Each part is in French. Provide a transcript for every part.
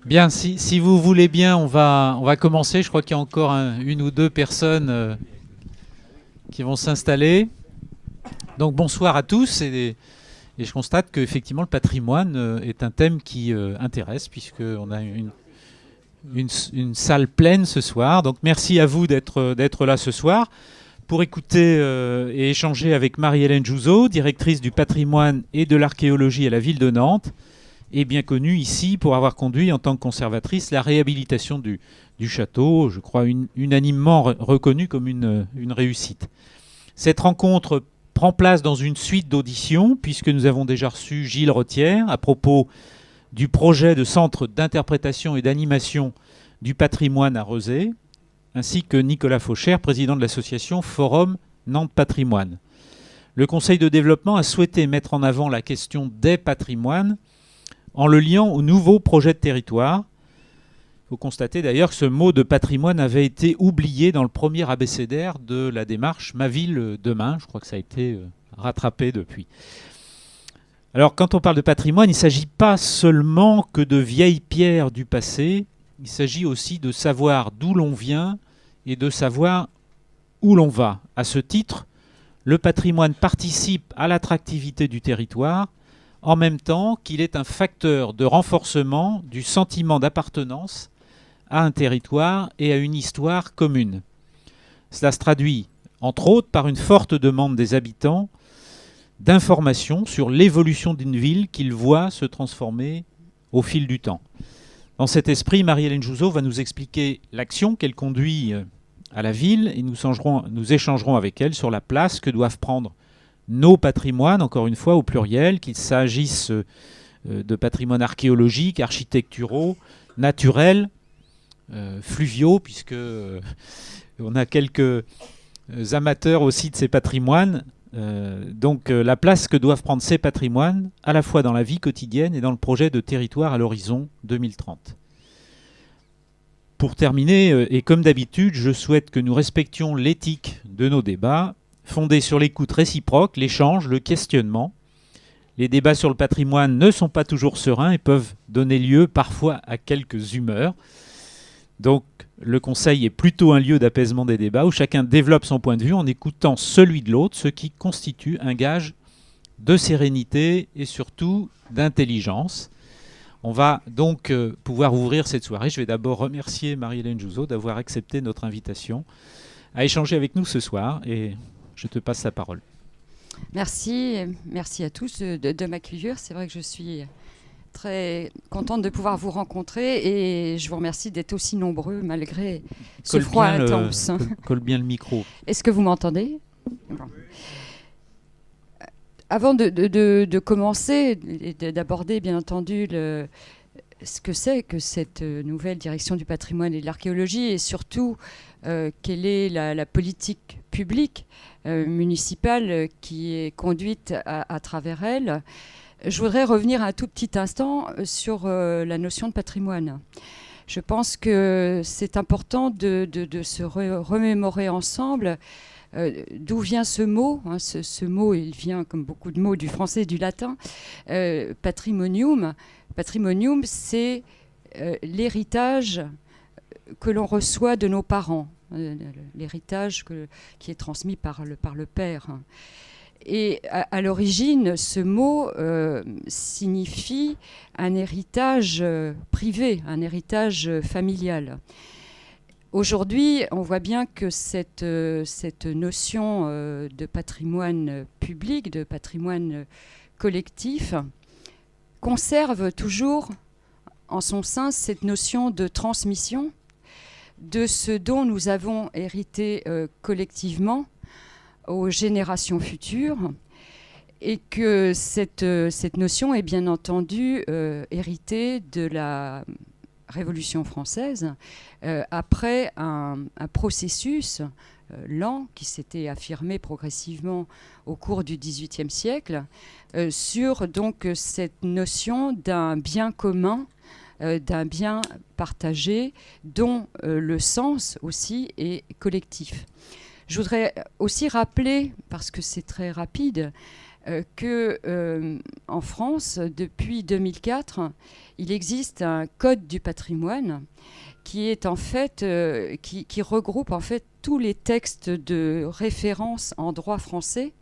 Bien, si vous voulez bien, on va commencer. Je crois qu'il y a encore une ou deux personnes qui vont s'installer. Donc bonsoir à tous. Et je constate qu'effectivement le patrimoine est un thème qui intéresse puisqu'on a une salle pleine ce soir. Donc merci à vous d'être là ce soir pour écouter et échanger avec Marie-Hélène Jouzot, directrice du patrimoine et de l'archéologie à la ville de Nantes, et bien connue ici pour avoir conduit en tant que conservatrice la réhabilitation du château, je crois unanimement reconnue comme une réussite. Cette rencontre prend place dans une suite d'auditions, puisque nous avons déjà reçu Gilles Rothière à propos du projet de centre d'interprétation et d'animation du patrimoine à Rezé, ainsi que Nicolas Fauchère, président de l'association Forum Nantes Patrimoine. Le Conseil de développement a souhaité mettre en avant la question des patrimoines en le liant au nouveau projet de territoire. Il faut constater d'ailleurs que ce mot de patrimoine avait été oublié dans le premier abécédaire de la démarche Ma ville demain. Je crois que ça a été rattrapé depuis. Alors quand on parle de patrimoine, il ne s'agit pas seulement que de vieilles pierres du passé, il s'agit aussi de savoir d'où l'on vient et de savoir où l'on va. À ce titre, le patrimoine participe à l'attractivité du territoire, en même temps qu'il est un facteur de renforcement du sentiment d'appartenance à un territoire et à une histoire commune. Cela se traduit, entre autres, par une forte demande des habitants d'informations sur l'évolution d'une ville qu'ils voient se transformer au fil du temps. Dans cet esprit, Marie-Hélène Jouzot va nous expliquer l'action qu'elle conduit à la ville et nous échangerons avec elle sur la place que doivent prendre nos patrimoines, encore une fois au pluriel, qu'il s'agisse de patrimoines archéologiques, architecturaux, naturels, fluviaux, puisque on a quelques amateurs aussi de ces patrimoines. Donc la place que doivent prendre ces patrimoines, à la fois dans la vie quotidienne et dans le projet de territoire à l'horizon 2030. Pour terminer, et comme d'habitude, je souhaite que nous respections l'éthique de nos débats, fondés sur l'écoute réciproque, l'échange, le questionnement. Les débats sur le patrimoine ne sont pas toujours sereins et peuvent donner lieu parfois à quelques humeurs. Donc le conseil est plutôt un lieu d'apaisement des débats où chacun développe son point de vue en écoutant celui de l'autre, ce qui constitue un gage de sérénité et surtout d'intelligence. On va donc pouvoir ouvrir cette soirée. Je vais d'abord remercier Marie-Hélène Jouzot d'avoir accepté notre invitation à échanger avec nous ce soir et je te passe la parole. Merci à tous de m'accueillir. C'est vrai que je suis très contente de pouvoir vous rencontrer et je vous remercie d'être aussi nombreux malgré ce froid intense. Colle bien le micro. Est-ce que vous m'entendez ? Bon. Avant de commencer et d'aborder bien entendu ce que c'est que cette nouvelle direction du patrimoine et de l'archéologie et surtout quelle est la politique publique municipale qui est conduite à travers elle, je voudrais revenir un tout petit instant sur la notion de patrimoine. Je pense que c'est important de se remémorer ensemble d'où vient ce mot. Ce mot, il vient, comme beaucoup de mots, du français et du latin. Patrimonium. Patrimonium, c'est l'héritage que l'on reçoit de nos parents, l'héritage qui est transmis par le père. Et à l'origine, ce mot signifie un héritage privé, un héritage familial. Aujourd'hui, on voit bien que cette notion de patrimoine public, de patrimoine collectif, conserve toujours en son sein cette notion de transmission de ce dont nous avons hérité collectivement aux générations futures et que cette notion est bien entendu héritée de la Révolution française après un processus lent qui s'était affirmé progressivement au cours du XVIIIe siècle sur donc cette notion d'un bien commun, d'un bien partagé dont le sens aussi est collectif. Je voudrais aussi rappeler, parce que c'est très rapide, en France, depuis 2004, il existe un code du patrimoine qui est en fait qui regroupe en fait tous les textes de référence en droit français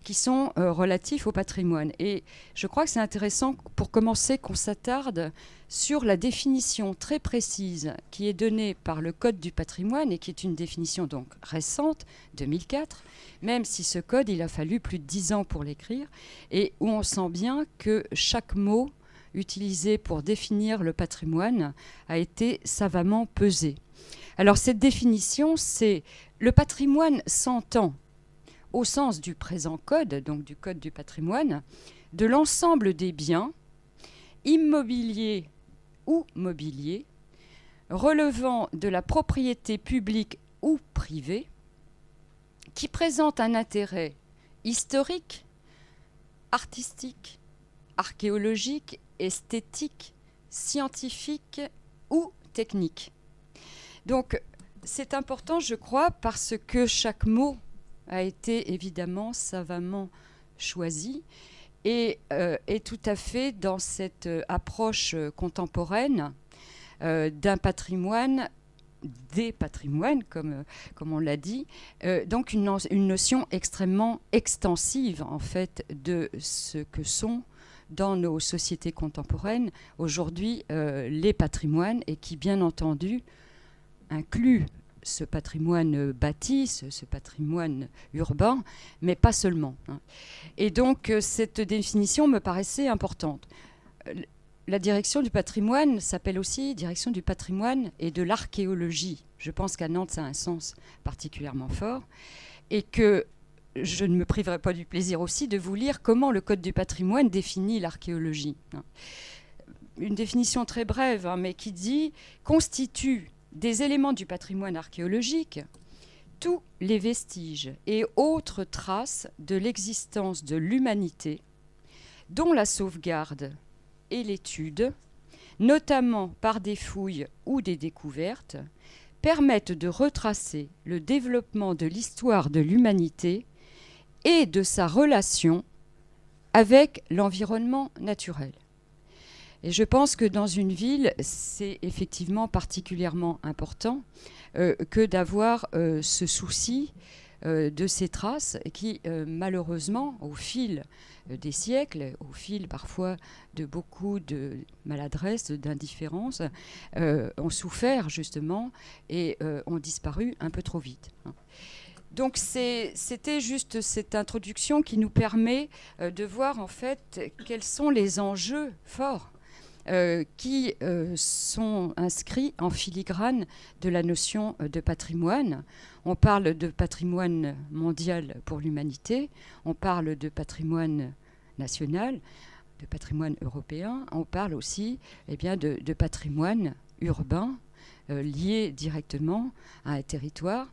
qui sont relatifs au patrimoine. Et je crois que c'est intéressant, pour commencer, qu'on s'attarde sur la définition très précise qui est donnée par le Code du patrimoine, et qui est une définition donc récente, 2004, même si ce code, il a fallu plus de 10 ans pour l'écrire, et où on sent bien que chaque mot utilisé pour définir le patrimoine a été savamment pesé. Alors cette définition, c'est le patrimoine s'entend au sens du présent code, donc du Code du patrimoine, de l'ensemble des biens, immobiliers ou mobiliers, relevant de la propriété publique ou privée, qui présentent un intérêt historique, artistique, archéologique, esthétique, scientifique ou technique. Donc c'est important, je crois, parce que chaque mot a été évidemment savamment choisi et est tout à fait dans cette approche contemporaine d'un patrimoine, des patrimoines, comme on l'a dit, donc une notion extrêmement extensive en fait de ce que sont dans nos sociétés contemporaines aujourd'hui les patrimoines, et qui bien entendu inclut ce patrimoine bâti, ce patrimoine urbain, mais pas seulement. Et donc, cette définition me paraissait importante. La direction du patrimoine s'appelle aussi direction du patrimoine et de l'archéologie. Je pense qu'à Nantes, ça a un sens particulièrement fort, et que je ne me priverai pas du plaisir aussi de vous lire comment le Code du patrimoine définit l'archéologie. Une définition très brève, mais qui dit « constitue des éléments du patrimoine archéologique, tous les vestiges et autres traces de l'existence de l'humanité, dont la sauvegarde et l'étude, notamment par des fouilles ou des découvertes, permettent de retracer le développement de l'histoire de l'humanité et de sa relation avec l'environnement naturel ». Et je pense que dans une ville, c'est effectivement particulièrement important que d'avoir ce souci de ces traces qui, malheureusement, au fil des siècles, au fil parfois de beaucoup de maladresse, d'indifférence, ont souffert justement et ont disparu un peu trop vite. Donc c'était juste cette introduction qui nous permet de voir en fait quels sont les enjeux forts qui sont inscrits en filigrane de la notion de patrimoine. On parle de patrimoine mondial pour l'humanité, on parle de patrimoine national, de patrimoine européen, on parle aussi de patrimoine urbain lié directement à un territoire.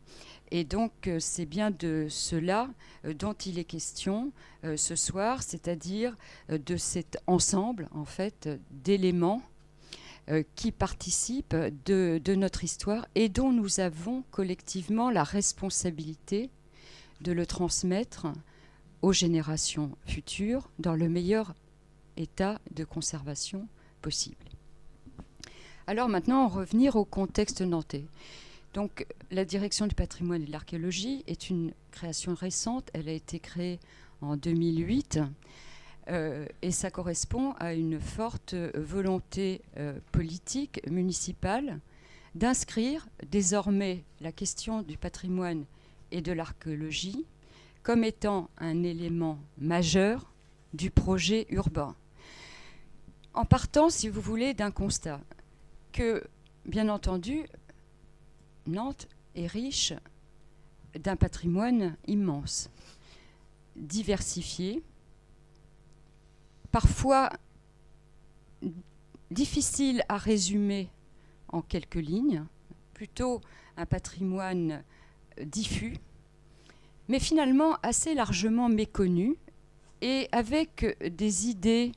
Et donc, c'est bien de cela dont il est question ce soir, c'est-à-dire de cet ensemble, en fait, d'éléments qui participent de notre histoire et dont nous avons collectivement la responsabilité de le transmettre aux générations futures dans le meilleur état de conservation possible. Alors maintenant, en revenir au contexte nantais. Donc, la direction du patrimoine et de l'archéologie est une création récente. Elle a été créée en 2008 et ça correspond à une forte volonté politique municipale d'inscrire désormais la question du patrimoine et de l'archéologie comme étant un élément majeur du projet urbain. En partant, si vous voulez, d'un constat que, bien entendu, Nantes est riche d'un patrimoine immense, diversifié, parfois difficile à résumer en quelques lignes, plutôt un patrimoine diffus, mais finalement assez largement méconnu et avec des idées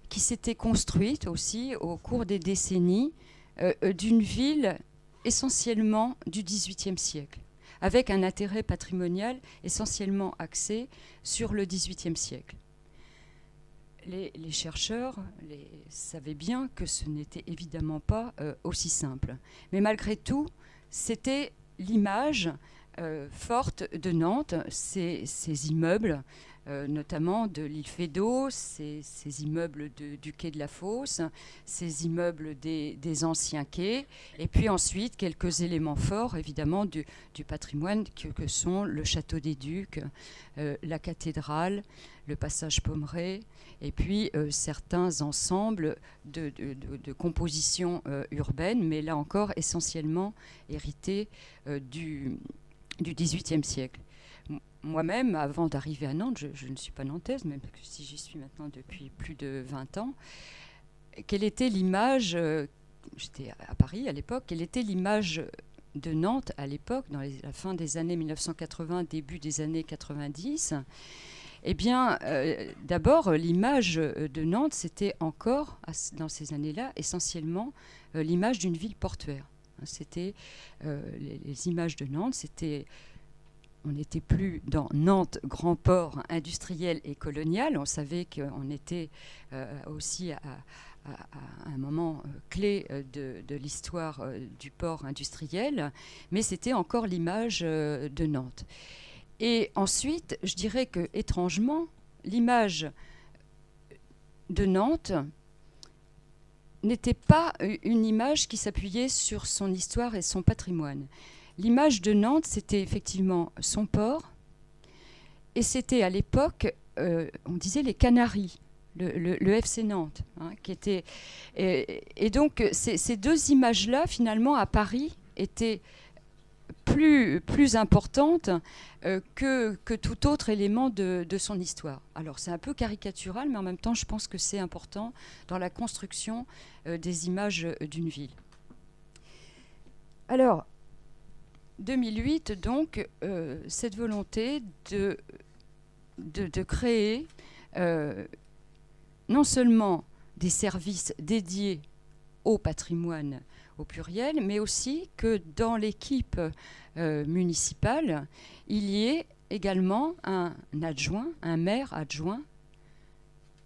qui s'étaient construites aussi au cours des décennies d'une ville essentiellement du XVIIIe siècle. avec un intérêt patrimonial essentiellement axé sur le XVIIIe siècle. Les chercheurs savaient bien que ce n'était évidemment pas aussi simple. Mais malgré tout, c'était l'image forte de Nantes, ces immeubles, notamment de l'île Feydeau, ces immeubles du quai de la Fosse, ces immeubles des anciens quais, et puis ensuite quelques éléments forts, évidemment, du patrimoine que sont le château des Ducs, la cathédrale, le passage Pommeray, et puis certains ensembles de compositions urbaines, mais là encore essentiellement hérités du XVIIIe siècle. Moi-même, avant d'arriver à Nantes, je ne suis pas nantaise, même si j'y suis maintenant depuis plus de 20 ans, quelle était l'image, j'étais à Paris à l'époque, quelle était l'image de Nantes à l'époque, dans la fin des années 1980, début des années 90 ? Eh bien, d'abord, l'image de Nantes, c'était encore, dans ces années-là, essentiellement l'image d'une ville portuaire. C'était les images de Nantes, c'était... On n'était plus dans Nantes, grand port industriel et colonial. On savait qu'on était aussi à un moment clé de l'histoire du port industriel, mais c'était encore l'image de Nantes. Et ensuite, je dirais que, étrangement, l'image de Nantes n'était pas une image qui s'appuyait sur son histoire et son patrimoine. L'image de Nantes, c'était effectivement son port, et c'était à l'époque, on disait les Canaries, le FC Nantes, qui était... Et donc, ces deux images-là, finalement, à Paris, étaient plus importantes que tout autre élément de son histoire. Alors, c'est un peu caricatural, mais en même temps, je pense que c'est important dans la construction des images d'une ville. Alors, 2008, donc, cette volonté de créer non seulement des services dédiés au patrimoine au pluriel, mais aussi que dans l'équipe municipale, il y ait également un adjoint, un maire adjoint,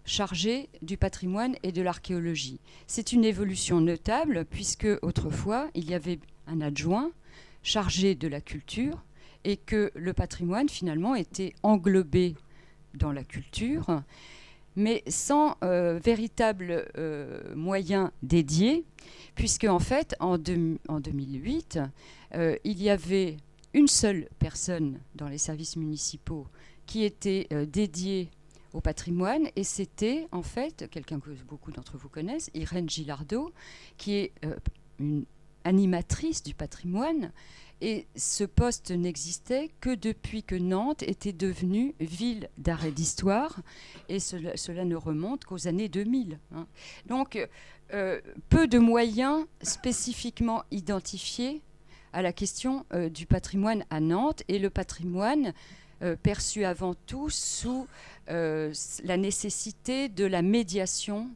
chargé du patrimoine et de l'archéologie. C'est une évolution notable, puisque autrefois, il y avait un adjoint chargé de la culture et que le patrimoine finalement était englobé dans la culture, mais sans véritable moyen dédié, puisque en fait en 2008 il y avait une seule personne dans les services municipaux qui était dédiée au patrimoine, et c'était en fait quelqu'un que beaucoup d'entre vous connaissent, Irène Gilardot, qui est une animatrice du patrimoine, et ce poste n'existait que depuis que Nantes était devenue ville d'art et d'histoire, et cela ne remonte qu'aux années 2000. Donc, peu de moyens spécifiquement identifiés à la question du patrimoine à Nantes, et le patrimoine perçu avant tout sous la nécessité de la médiation,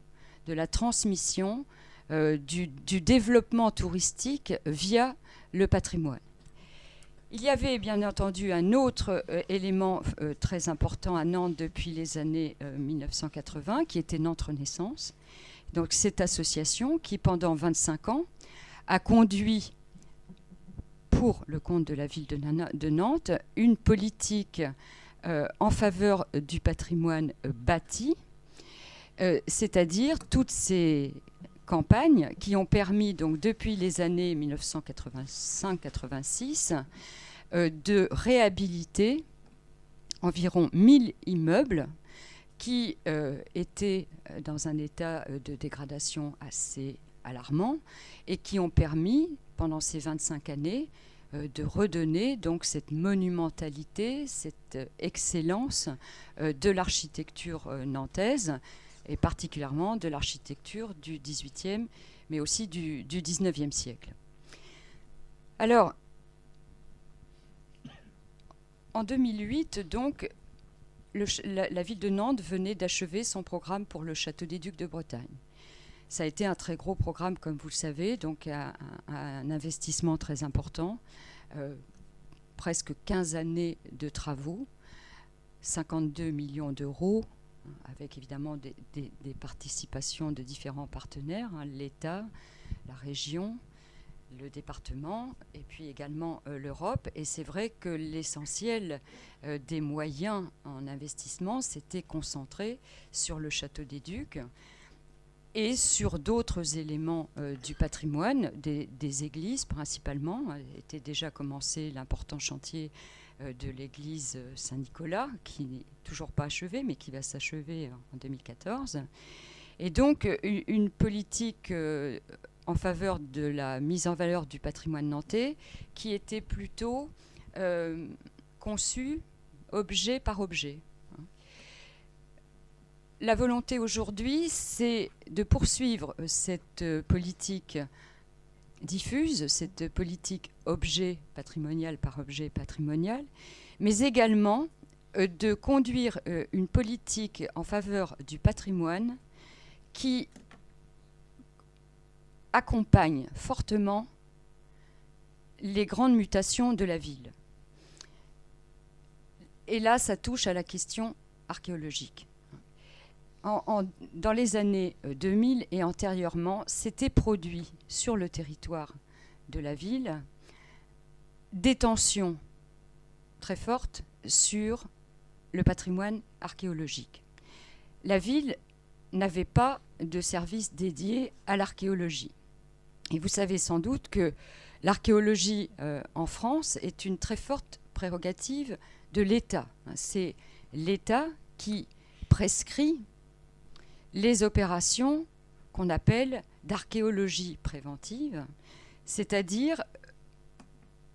de la transmission, du développement touristique via le patrimoine. Il y avait bien entendu un autre élément très important à Nantes depuis les années 1980, qui était Nantes Renaissance. Donc cette association qui, pendant 25 ans, a conduit, pour le compte de la ville de Nantes, une politique en faveur du patrimoine bâti, c'est-à-dire toutes ces campagnes qui ont permis, donc, depuis les années 1985-86, de réhabiliter environ 1000 immeubles qui étaient dans un état de dégradation assez alarmant et qui ont permis, pendant ces 25 années, de redonner donc cette monumentalité, cette excellence de l'architecture nantaise, et particulièrement de l'architecture du XVIIIe, mais aussi du XIXe siècle. Alors, en 2008, donc, la ville de Nantes venait d'achever son programme pour le Château des Ducs de Bretagne. Ça a été un très gros programme, comme vous le savez, donc un investissement très important, presque 15 années de travaux, 52 millions d'euros, avec évidemment des participations de différents partenaires, l'État, la région, le département et puis également l'Europe. Et c'est vrai que l'essentiel des moyens en investissement s'était concentré sur le Château des Ducs et sur d'autres éléments du patrimoine, des églises principalement. Était déjà commencé l'important chantier de l'église Saint-Nicolas, qui n'est toujours pas achevé, mais qui va s'achever en 2014. Et donc une politique en faveur de la mise en valeur du patrimoine nantais, qui était plutôt conçue objet par objet. La volonté aujourd'hui, c'est de poursuivre cette politique diffuse, cette politique objet patrimonial par objet patrimonial, mais également de conduire une politique en faveur du patrimoine qui accompagne fortement les grandes mutations de la ville. Et là, ça touche à la question archéologique. Dans les années 2000 et antérieurement, s'étaient produits sur le territoire de la ville des tensions très fortes sur le patrimoine archéologique. La ville n'avait pas de service dédié à l'archéologie. Et vous savez sans doute que l'archéologie en France est une très forte prérogative de l'État. C'est l'État qui prescrit les opérations qu'on appelle d'archéologie préventive, c'est-à-dire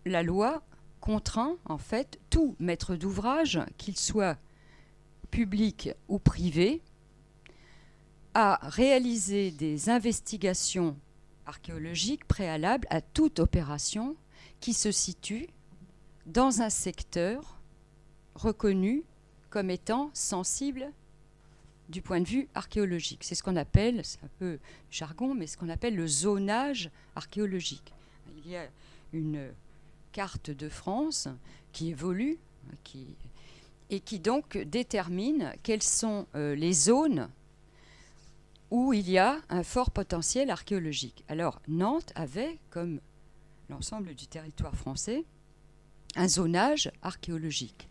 la loi contraint en fait tout maître d'ouvrage, qu'il soit public ou privé, à réaliser des investigations archéologiques préalables à toute opération qui se situe dans un secteur reconnu comme étant sensible du point de vue archéologique. C'est ce qu'on appelle, c'est un peu jargon, mais ce qu'on appelle le zonage archéologique. Il y a une carte de France qui évolue et qui donc détermine quelles sont les zones où il y a un fort potentiel archéologique. Alors, Nantes avait, comme l'ensemble du territoire français, un zonage archéologique.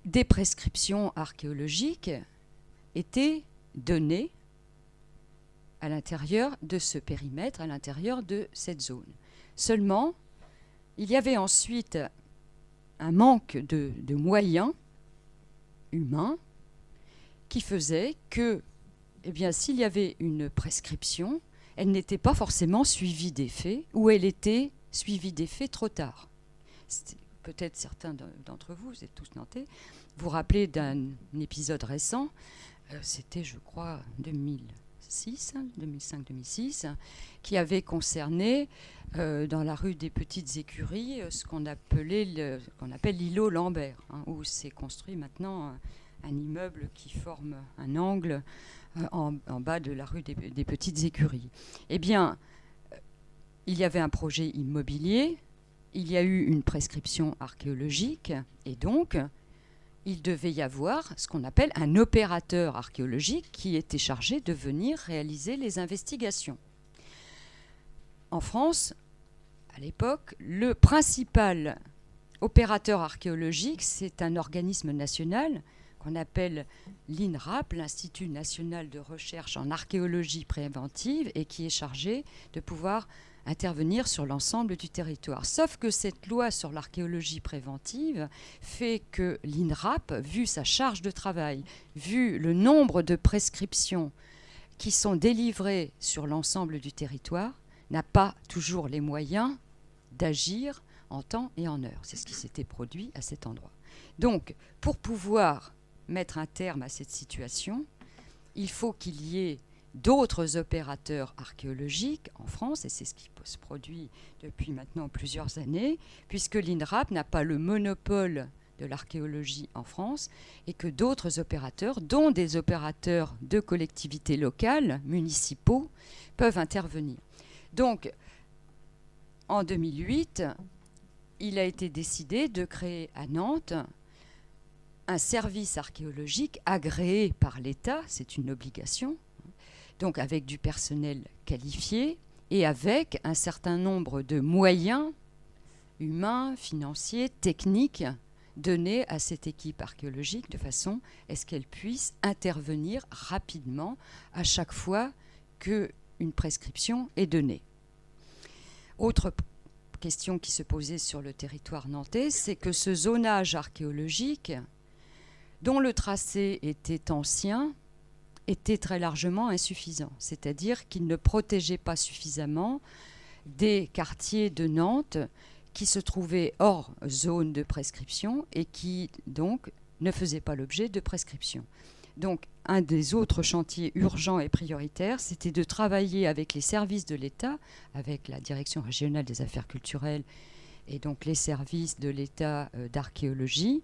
Des prescriptions archéologiques étaient données à l'intérieur de ce périmètre, à l'intérieur de cette zone. Seulement, il y avait ensuite un manque de moyens humains qui faisait que, eh bien, s'il y avait une prescription, elle n'était pas forcément suivie d'effet, ou elle était suivie d'effet trop tard. Peut-être certains d'entre vous, vous êtes tous nantais, vous rappelez d'un épisode récent, c'était je crois 2005-2006, qui avait concerné dans la rue des Petites Écuries ce qu'on appelle l'îlot Lambert, où s'est construit maintenant un immeuble qui forme un angle en bas de la rue des Petites Écuries. Eh bien, il y avait un projet immobilier, il y a eu une prescription archéologique, et donc il devait y avoir ce qu'on appelle un opérateur archéologique qui était chargé de venir réaliser les investigations. En France, à l'époque, le principal opérateur archéologique, c'est un organisme national qu'on appelle l'INRAP, l'Institut national de recherche en archéologie préventive, et qui est chargé de pouvoir intervenir sur l'ensemble du territoire. Sauf que cette loi sur l'archéologie préventive fait que l'INRAP, vu sa charge de travail, vu le nombre de prescriptions qui sont délivrées sur l'ensemble du territoire, n'a pas toujours les moyens d'agir en temps et en heure. C'est ce qui s'était produit à cet endroit. Donc, pour pouvoir mettre un terme à cette situation, il faut qu'il y ait d'autres opérateurs archéologiques en France, et c'est ce qui se produit depuis maintenant plusieurs années, puisque l'INRAP n'a pas le monopole de l'archéologie en France, et que d'autres opérateurs, dont des opérateurs de collectivités locales, municipaux, peuvent intervenir. Donc, en 2008, il a été décidé de créer à Nantes un service archéologique agréé par l'État, c'est une obligation, donc avec du personnel qualifié et avec un certain nombre de moyens humains, financiers, techniques donnés à cette équipe archéologique de façon à ce qu'elle puisse intervenir rapidement à chaque fois qu'une prescription est donnée. Autre question qui se posait sur le territoire nantais, c'est que ce zonage archéologique, dont le tracé était ancien, était très largement insuffisant, c'est-à-dire qu'il ne protégeait pas suffisamment des quartiers de Nantes qui se trouvaient hors zone de prescription et qui donc ne faisaient pas l'objet de prescription. Donc un des autres chantiers urgents et prioritaires, c'était de travailler avec les services de l'État, avec la Direction régionale des affaires culturelles et donc les services de l'État d'archéologie,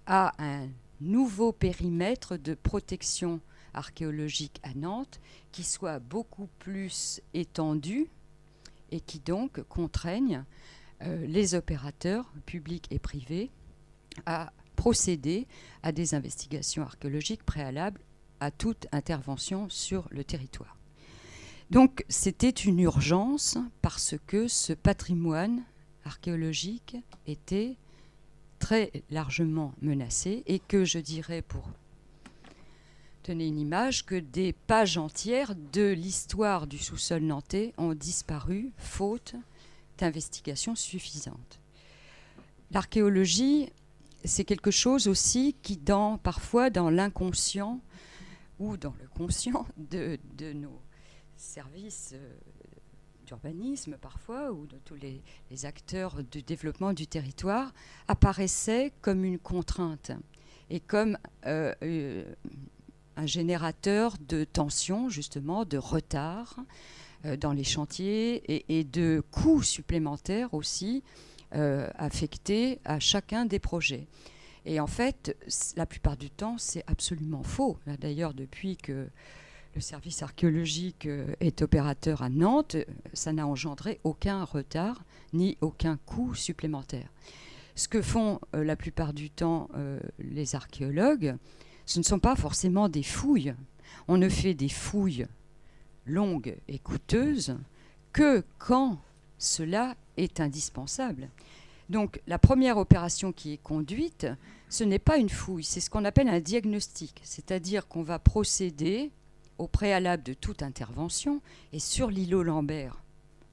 à un nouveau périmètre de protection archéologique à Nantes qui soit beaucoup plus étendu et qui donc contraigne les opérateurs publics et privés à procéder à des investigations archéologiques préalables à toute intervention sur le territoire. Donc c'était une urgence parce que ce patrimoine archéologique était très largement menacé et que je dirais, pour donner une image, que des pages entières de l'histoire du sous-sol nantais ont disparu faute d'investigations suffisantes. L'archéologie, c'est quelque chose aussi qui, parfois dans l'inconscient ou dans le conscient de nos services d'urbanisme parfois, ou de tous les acteurs du développement du territoire, apparaissait comme une contrainte et comme un générateur de tension, justement, de retard dans les chantiers et de coûts supplémentaires aussi affectés à chacun des projets. Et en fait, la plupart du temps, c'est absolument faux. Là, d'ailleurs, depuis que le service archéologique est opérateur à Nantes, ça n'a engendré aucun retard ni aucun coût supplémentaire. Ce que font la plupart du temps les archéologues, ce ne sont pas forcément des fouilles. On ne fait des fouilles longues et coûteuses que quand cela est indispensable. Donc la première opération qui est conduite, ce n'est pas une fouille, c'est ce qu'on appelle un diagnostic, c'est-à-dire qu'on va procéder au préalable de toute intervention, et sur l'îlot Lambert,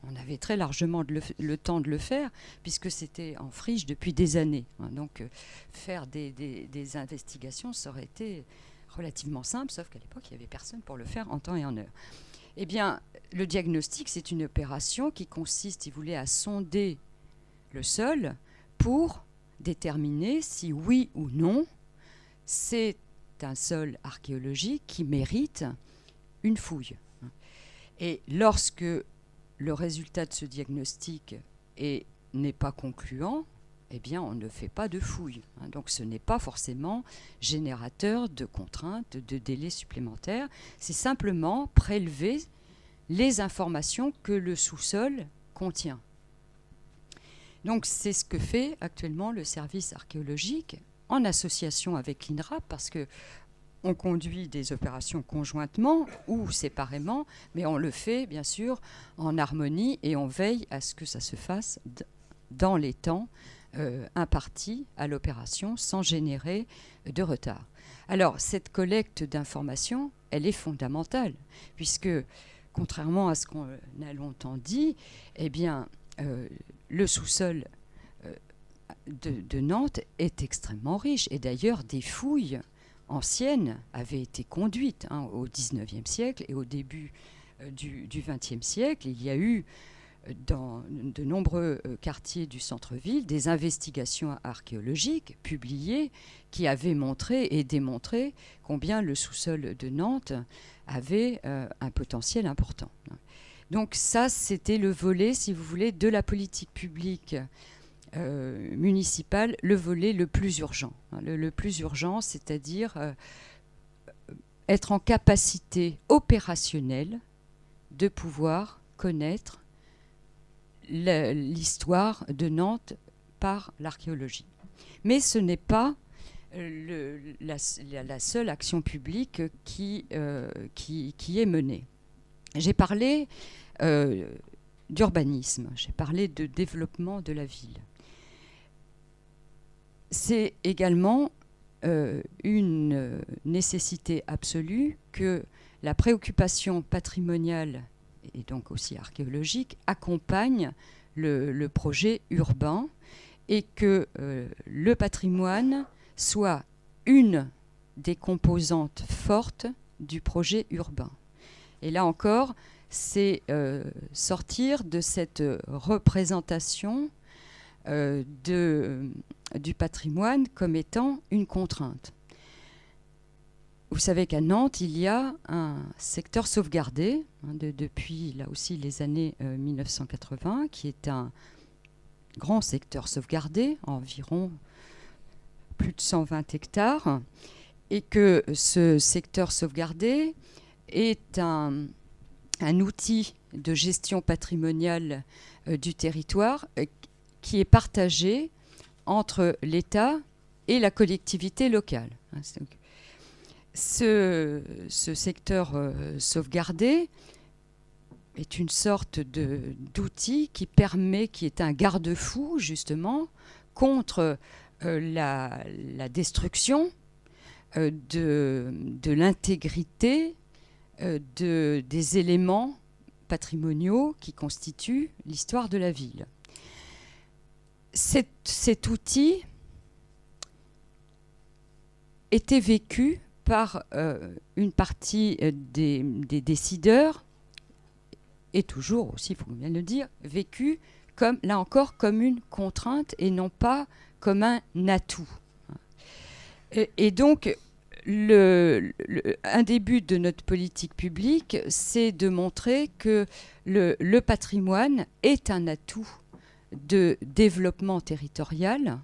on avait très largement le temps de le faire, puisque c'était en friche depuis des années. Donc faire des investigations, ça aurait été relativement simple, sauf qu'à l'époque, il n'y avait personne pour le faire en temps et en heure. Eh bien, le diagnostic, c'est une opération qui consiste, si vous voulez, à sonder le sol pour déterminer si oui ou non c'est un sol archéologique qui mérite une fouille. Et lorsque le résultat de ce diagnostic n'est pas concluant, eh bien, on ne fait pas de fouille. Donc, ce n'est pas forcément générateur de contraintes, de délais supplémentaires. C'est simplement prélever les informations que le sous-sol contient. Donc, c'est ce que fait actuellement le service archéologique en association avec l'INRAP, parce que on conduit des opérations conjointement ou séparément, mais on le fait bien sûr en harmonie et on veille à ce que ça se fasse dans les temps impartis à l'opération sans générer de retard. Alors, cette collecte d'informations, elle est fondamentale, puisque, contrairement à ce qu'on a longtemps dit, eh bien, le sous-sol de Nantes est extrêmement riche. Et d'ailleurs, des fouilles anciennes avaient été conduites au XIXe siècle et au début du XXe siècle. Il y a eu dans de nombreux quartiers du centre-ville des investigations archéologiques publiées qui avaient montré et démontré combien le sous-sol de Nantes avait un potentiel important. Donc ça, c'était le volet, si vous voulez, de la politique publique municipale, le volet le plus urgent. Le plus urgent, c'est-à-dire être en capacité opérationnelle de pouvoir connaître l'histoire de Nantes par l'archéologie. Mais ce n'est pas la seule action publique qui est menée. J'ai parlé d'urbanisme, j'ai parlé de développement de la ville. C'est également une nécessité absolue que la préoccupation patrimoniale et donc aussi archéologique accompagne le projet urbain et que le patrimoine soit une des composantes fortes du projet urbain. Et là encore, c'est sortir de cette représentation du patrimoine comme étant une contrainte. Vous savez qu'à Nantes, il y a un secteur sauvegardé depuis là aussi les années 1980, qui est un grand secteur sauvegardé, environ plus de 120 hectares, et que ce secteur sauvegardé est un outil de gestion patrimoniale du territoire qui est partagé entre l'État et la collectivité locale. Ce secteur sauvegardé est une sorte d'outil qui est un garde-fou justement contre la destruction de l'intégrité des éléments patrimoniaux qui constituent l'histoire de la ville. Cet outil était vécu par une partie des décideurs, et toujours aussi, il faut bien le dire, vécu comme, là encore, comme une contrainte et non pas comme un atout. Et donc, un des buts de notre politique publique, c'est de montrer que le patrimoine est un atout de développement territorial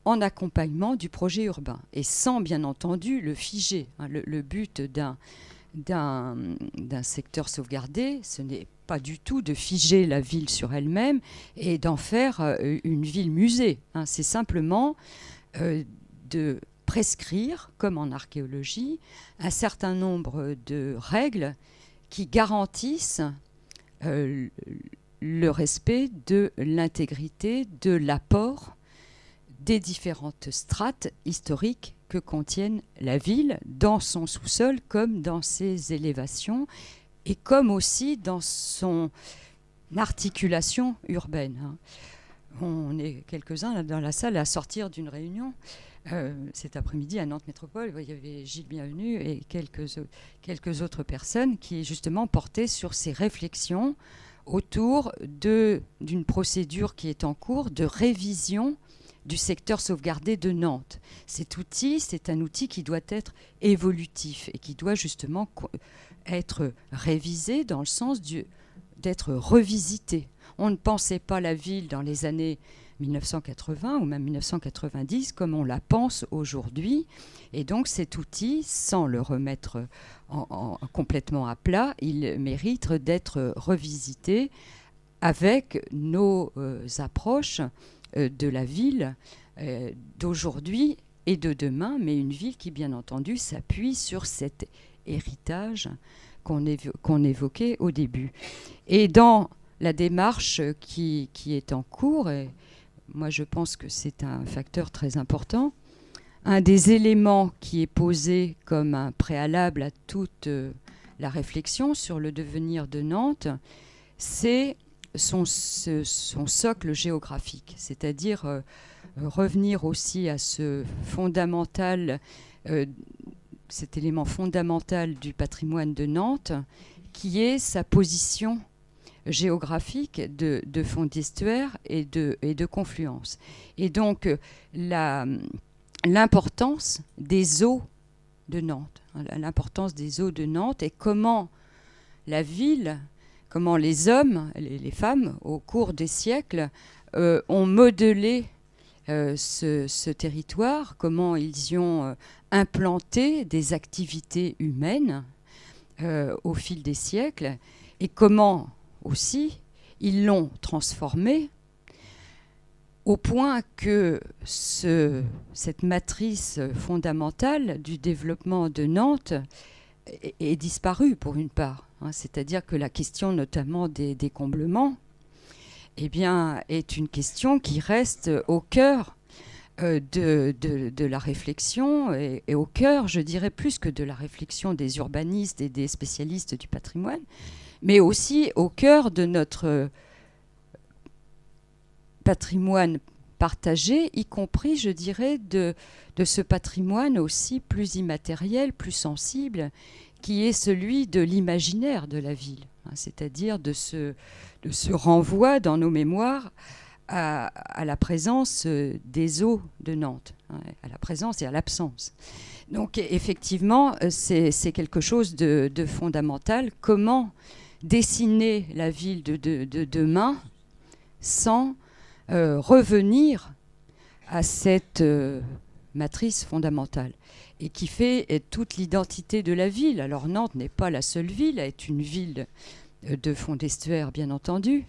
en accompagnement du projet urbain, et sans bien entendu le figer. Le but d'un secteur sauvegardé, ce n'est pas du tout de figer la ville sur elle-même et d'en faire une ville musée. C'est simplement de prescrire, comme en archéologie, un certain nombre de règles qui garantissent le respect de l'intégrité, de l'apport des différentes strates historiques que contiennent la ville dans son sous-sol comme dans ses élévations et comme aussi dans son articulation urbaine. On est quelques-uns dans la salle à sortir d'une réunion cet après-midi à Nantes Métropole. Il y avait Gilles Bienvenu et quelques autres personnes qui justement portaient sur ces réflexions autour d'une procédure qui est en cours de révision du secteur sauvegardé de Nantes. Cet outil, c'est un outil qui doit être évolutif et qui doit justement être révisé dans le sens d'être revisité. On ne pensait pas la ville dans les années 1980 ou même 1990 comme on la pense aujourd'hui. Et donc cet outil, sans le remettre complètement à plat, il mérite d'être revisité avec nos approches de la ville d'aujourd'hui et de demain, mais une ville qui, bien entendu, s'appuie sur cet héritage qu'on évoquait au début. Et dans la démarche qui est en cours, et moi je pense que c'est un facteur très important, un des éléments qui est posé comme un préalable à toute la réflexion sur le devenir de Nantes, c'est son socle géographique, c'est-à-dire revenir aussi à ce fondamental, cet élément fondamental du patrimoine de Nantes, qui est sa position géographique de fond d'estuaire et de confluence. Et donc l'importance des eaux de Nantes, l'importance des eaux de Nantes et comment la ville, comment les hommes, les femmes, au cours des siècles, ont modelé ce territoire, comment ils y ont implanté des activités humaines au fil des siècles, et comment aussi ils l'ont transformé au point que cette matrice fondamentale du développement de Nantes est disparue pour une part. C'est-à-dire que la question notamment des comblements eh bien, est une question qui reste au cœur de la réflexion et au cœur, je dirais, plus que de la réflexion des urbanistes et des spécialistes du patrimoine, mais aussi au cœur de notre patrimoine partagé, y compris, je dirais, de ce patrimoine aussi plus immatériel, plus sensible, qui est celui de l'imaginaire de la ville, c'est-à-dire de ce renvoi dans nos mémoires à la présence des eaux de Nantes, à la présence et à l'absence. Donc effectivement, c'est quelque chose de fondamental. Comment dessiner la ville de demain sans revenir à cette matrice fondamentale et qui fait toute l'identité de la ville. Alors Nantes n'est pas la seule ville à être une ville de fonds d'estuaire, bien entendu.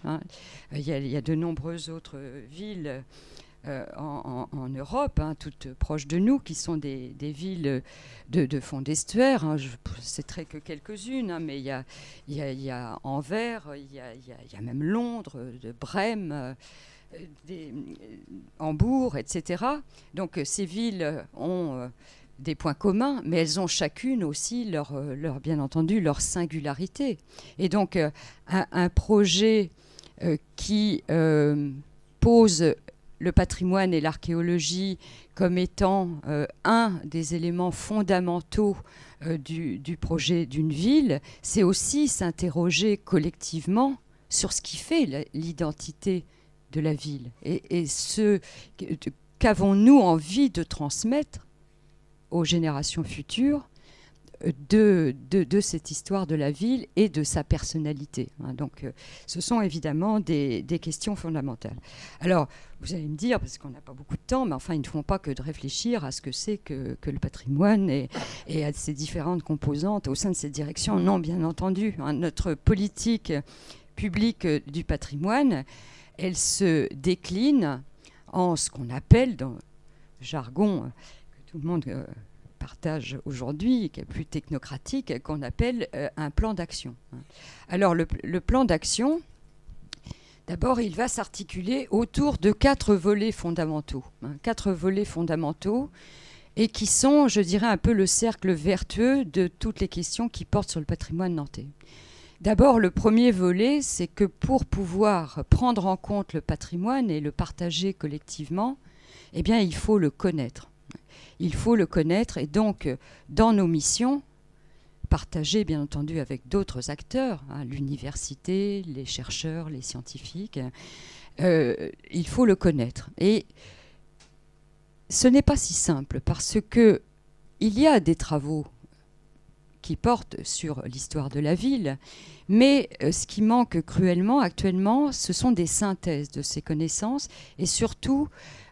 Il y a de nombreuses autres villes en Europe, toutes proches de nous, qui sont des villes de fonds d'estuaire. Je ne citerai que quelques-unes, mais il y a Anvers, il y a même Londres, de Brême, Hambourg, etc. Donc ces villes ont des points communs, mais elles ont chacune aussi bien entendu, leur singularité. Et donc un projet qui pose le patrimoine et l'archéologie comme étant un des éléments fondamentaux du projet d'une ville, c'est aussi s'interroger collectivement sur ce qui fait l'identité de la ville et ce qu'avons-nous envie de transmettre aux générations futures de cette histoire de la ville et de sa personnalité. Donc, ce sont évidemment des questions fondamentales. Alors, vous allez me dire, parce qu'on n'a pas beaucoup de temps, mais enfin, ils ne font pas que de réfléchir à ce que c'est que le patrimoine et à ses différentes composantes au sein de cette direction. Non, bien entendu. Notre politique publique du patrimoine, elle se décline en ce qu'on appelle, dans le jargon que tout le monde partage aujourd'hui, qui est plus technocratique, qu'on appelle un plan d'action. Alors le plan d'action, d'abord, il va s'articuler autour de 4 volets fondamentaux. 4 volets fondamentaux et qui sont, je dirais, un peu le cercle vertueux de toutes les questions qui portent sur le patrimoine nantais. D'abord, le premier volet, c'est que pour pouvoir prendre en compte le patrimoine et le partager collectivement, eh bien, il faut le connaître. Il faut le connaître et donc, dans nos missions, partager bien entendu avec d'autres acteurs, l'université, les chercheurs, les scientifiques, il faut le connaître. Et ce n'est pas si simple parce qu'il y a des travaux qui portent sur l'histoire de la ville, mais ce qui manque cruellement actuellement, ce sont des synthèses de ces connaissances et surtout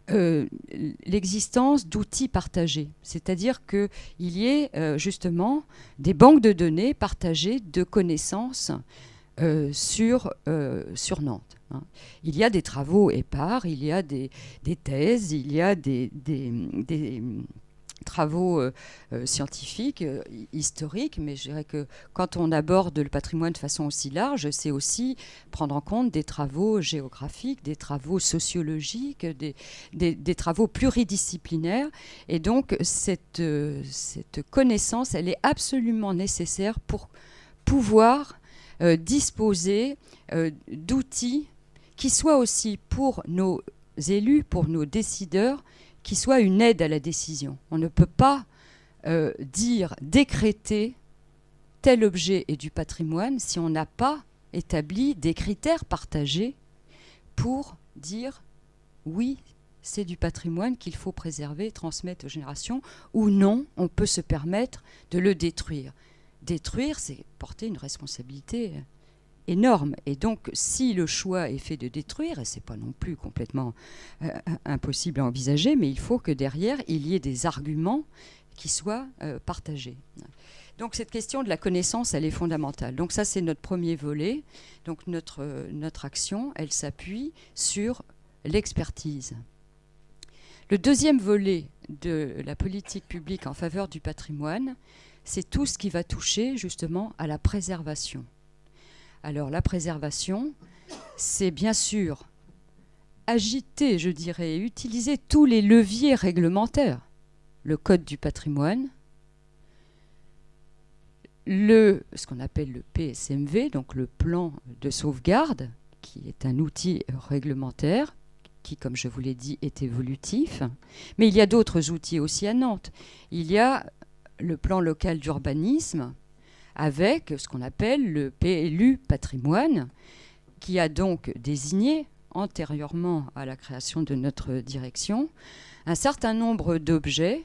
l'existence d'outils partagés, c'est-à-dire qu'il y ait justement des banques de données partagées de connaissances sur Nantes. Il y a des travaux épars, il y a des thèses, il y a des travaux scientifiques, historiques, mais je dirais que quand on aborde le patrimoine de façon aussi large, c'est aussi prendre en compte des travaux géographiques, des travaux sociologiques, des travaux pluridisciplinaires. Et donc, cette connaissance, elle est absolument nécessaire pour pouvoir disposer d'outils qui soient aussi pour nos élus, pour nos décideurs, qui soit une aide à la décision. On ne peut pas décréter tel objet est du patrimoine si on n'a pas établi des critères partagés pour dire oui, c'est du patrimoine qu'il faut préserver, transmettre aux générations, ou non, on peut se permettre de le détruire. Détruire, c'est porter une responsabilité énorme. Et donc, si le choix est fait de détruire, et ce n'est pas non plus complètement impossible à envisager, mais il faut que derrière, il y ait des arguments qui soient partagés. Donc, cette question de la connaissance, elle est fondamentale. Donc, ça, c'est notre premier volet. Donc, notre action, elle s'appuie sur l'expertise. Le deuxième volet de la politique publique en faveur du patrimoine, c'est tout ce qui va toucher justement à la préservation. Alors la préservation, c'est bien sûr agiter, je dirais, utiliser tous les leviers réglementaires. Le Code du patrimoine, ce qu'on appelle le PSMV, donc le plan de sauvegarde, qui est un outil réglementaire, qui, comme je vous l'ai dit, est évolutif. Mais il y a d'autres outils aussi à Nantes. Il y a le plan local d'urbanisme, avec ce qu'on appelle le PLU patrimoine, qui a donc désigné, antérieurement à la création de notre direction, un certain nombre d'objets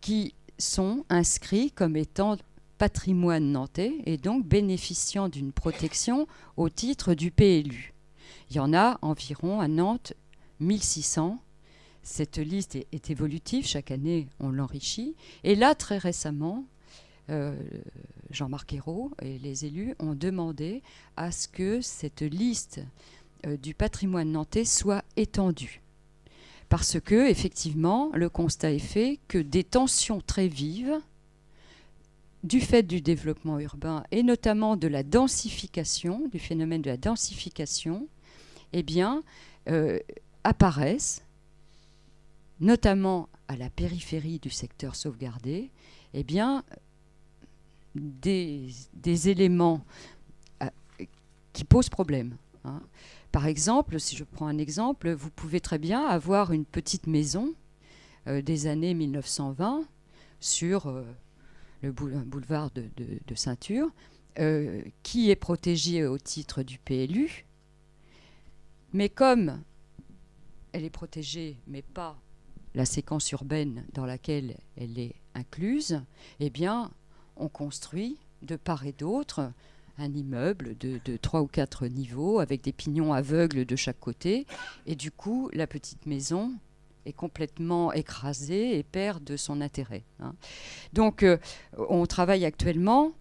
qui sont inscrits comme étant patrimoine nantais et donc bénéficiant d'une protection au titre du PLU. Il y en a environ à Nantes 1600. Cette liste est évolutive, chaque année on l'enrichit. Et là, très récemment, Jean-Marc Ayrault et les élus ont demandé à ce que cette liste du patrimoine nantais soit étendue. Parce que, effectivement, le constat est fait que des tensions très vives, du fait du développement urbain et notamment de la densification, du phénomène de la densification, eh bien, apparaissent, notamment à la périphérie du secteur sauvegardé, eh bien, des éléments qui posent problème. Hein. Par exemple, si je prends un exemple, vous pouvez très bien avoir une petite maison des années 1920 sur le boulevard de Ceinture, qui est protégée au titre du PLU, mais comme elle est protégée, mais pas la séquence urbaine dans laquelle elle est incluse, eh bien, on construit de part et d'autre un immeuble de 3 ou 4 niveaux avec des pignons aveugles de chaque côté. Et du coup, la petite maison est complètement écrasée et perd de son intérêt. Hein. Donc, on travaille actuellement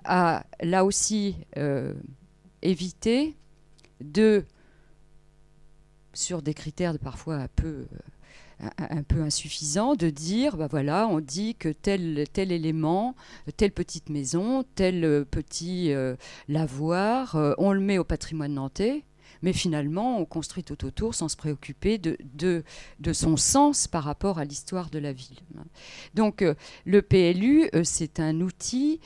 à, là aussi, éviter sur des critères parfois un peu insuffisant, de dire, ben voilà, on dit que tel élément, telle petite maison, tel petit lavoir, on le met au patrimoine nantais, mais finalement, on construit tout autour sans se préoccuper de son sens par rapport à l'histoire de la ville. Donc, le PLU, c'est un outil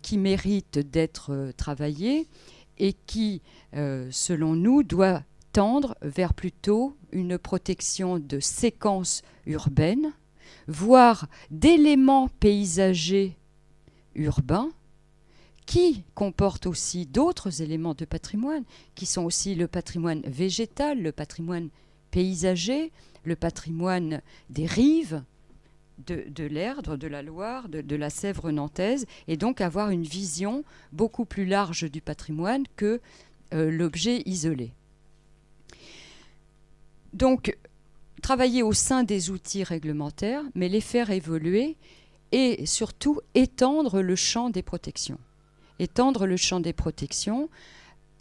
qui mérite d'être travaillé et qui, selon nous, doit tendre vers plutôt une protection de séquences urbaines, voire d'éléments paysagers urbains, qui comportent aussi d'autres éléments de patrimoine, qui sont aussi le patrimoine végétal, le patrimoine paysager, le patrimoine des rives de l'Erdre, de la Loire, de la Sèvre nantaise, et donc avoir une vision beaucoup plus large du patrimoine que l'objet isolé. Donc, travailler au sein des outils réglementaires, mais les faire évoluer et surtout étendre le champ des protections. Étendre le champ des protections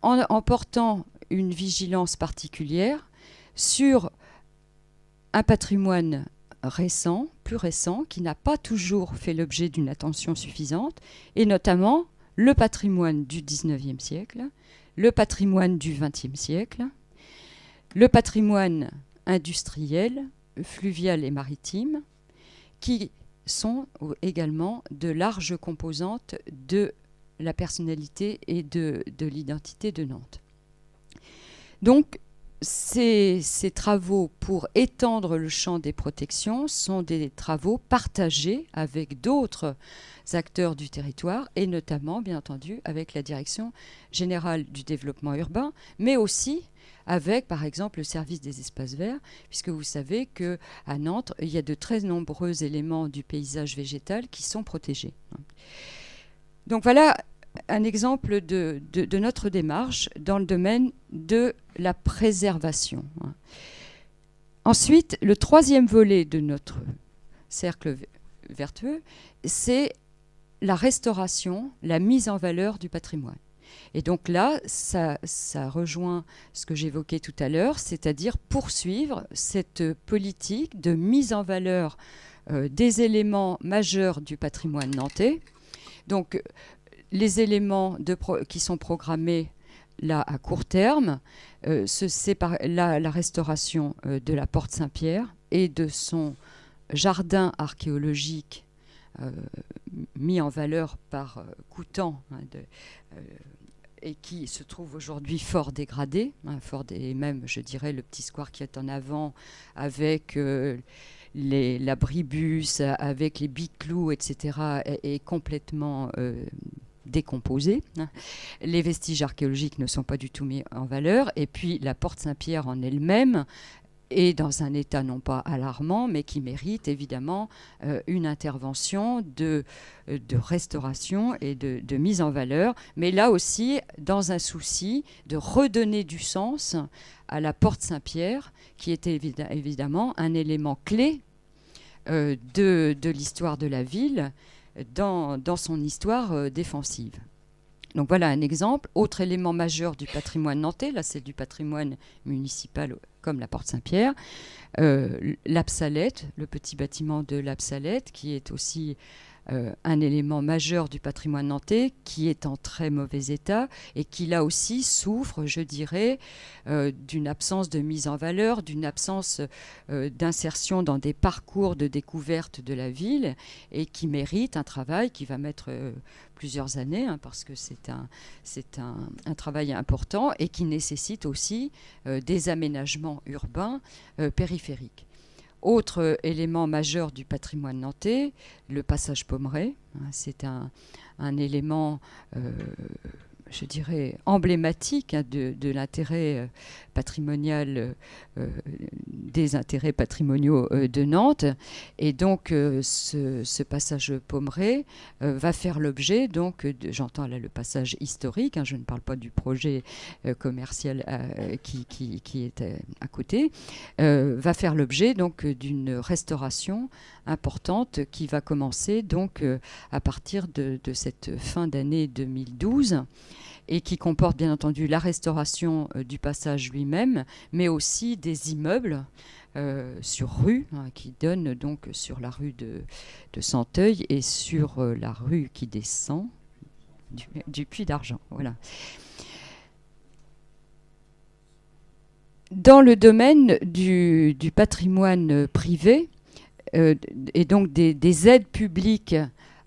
en portant une vigilance particulière sur un patrimoine récent, plus récent, qui n'a pas toujours fait l'objet d'une attention suffisante, et notamment le patrimoine du XIXe siècle, le patrimoine du XXe siècle, le patrimoine industriel, fluvial et maritime, qui sont également de larges composantes de la personnalité et de l'identité de Nantes. Donc, ces travaux pour étendre le champ des protections sont des travaux partagés avec d'autres acteurs du territoire et notamment, bien entendu, avec la Direction générale du développement urbain, mais aussi avec, par exemple, le service des espaces verts, puisque vous savez qu'à Nantes, il y a de très nombreux éléments du paysage végétal qui sont protégés. Donc voilà un exemple de notre démarche dans le domaine de la préservation. Ensuite, le troisième volet de notre cercle vertueux, c'est la restauration, la mise en valeur du patrimoine. Et donc là, ça rejoint ce que j'évoquais tout à l'heure, c'est-à-dire poursuivre cette politique de mise en valeur des éléments majeurs du patrimoine nantais. Donc, les éléments qui sont programmés là à court terme, c'est la restauration de la Porte Saint-Pierre et de son jardin archéologique mis en valeur par Coutan, et qui se trouve aujourd'hui fort dégradé, et même, je dirais, le petit square qui est en avant avec l'abribus, avec les biclous, etc., est complètement décomposé. Les vestiges archéologiques ne sont pas du tout mis en valeur. Et puis la Porte Saint-Pierre en elle-même est dans un état non pas alarmant, mais qui mérite évidemment une intervention de restauration et de mise en valeur. Mais là aussi, dans un souci de redonner du sens à la Porte Saint-Pierre, qui était évidemment un élément clé de l'histoire de la ville dans son histoire défensive. Donc voilà un exemple. Autre élément majeur du patrimoine nantais, là c'est du patrimoine municipal comme la Porte Saint-Pierre, l'Absalette, le petit bâtiment de l'Absalette, qui est aussi un élément majeur du patrimoine nantais, qui est en très mauvais état et qui là aussi souffre, je dirais, d'une absence de mise en valeur, d'une absence d'insertion dans des parcours de découverte de la ville, et qui mérite un travail qui va mettre plusieurs années, parce que c'est un travail important et qui nécessite aussi des aménagements urbains périphériques. Autre élément majeur du patrimoine nantais, le passage Pommerais. C'est un élément, je dirais, emblématique de l'intérêt patrimonial, des intérêts patrimoniaux de Nantes. Et donc, ce passage Pommerais va faire l'objet, donc, j'entends là le passage historique, je ne parle pas du projet commercial qui est à côté, va faire l'objet donc d'une restauration importante qui va commencer donc à partir de cette fin d'année 2012, et qui comporte bien entendu la restauration du passage lui-même, mais aussi des immeubles sur rue, qui donnent donc sur la rue de Santeuil et sur la rue qui descend du Puy d'Argent. Voilà. Dans le domaine du patrimoine privé, et donc des aides publiques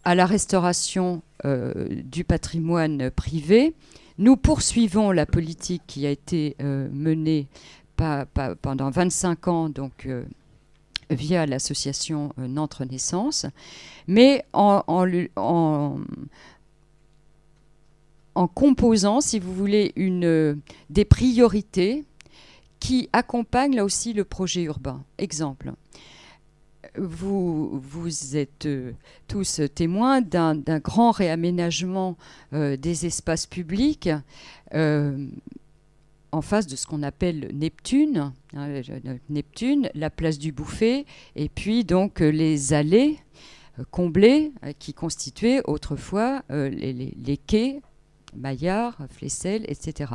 à la restauration du patrimoine privé, nous poursuivons la politique qui a été menée pendant 25 ans, donc via l'association Nantes Renaissance, mais en composant, si vous voulez, des priorités qui accompagnent là aussi le projet urbain. Exemple. Vous êtes tous témoins d'un grand réaménagement des espaces publics en face de ce qu'on appelle Neptune, Neptune, la place du Bouffay, et puis donc les allées comblées qui constituaient autrefois les quais, Maillard, Flessel, etc.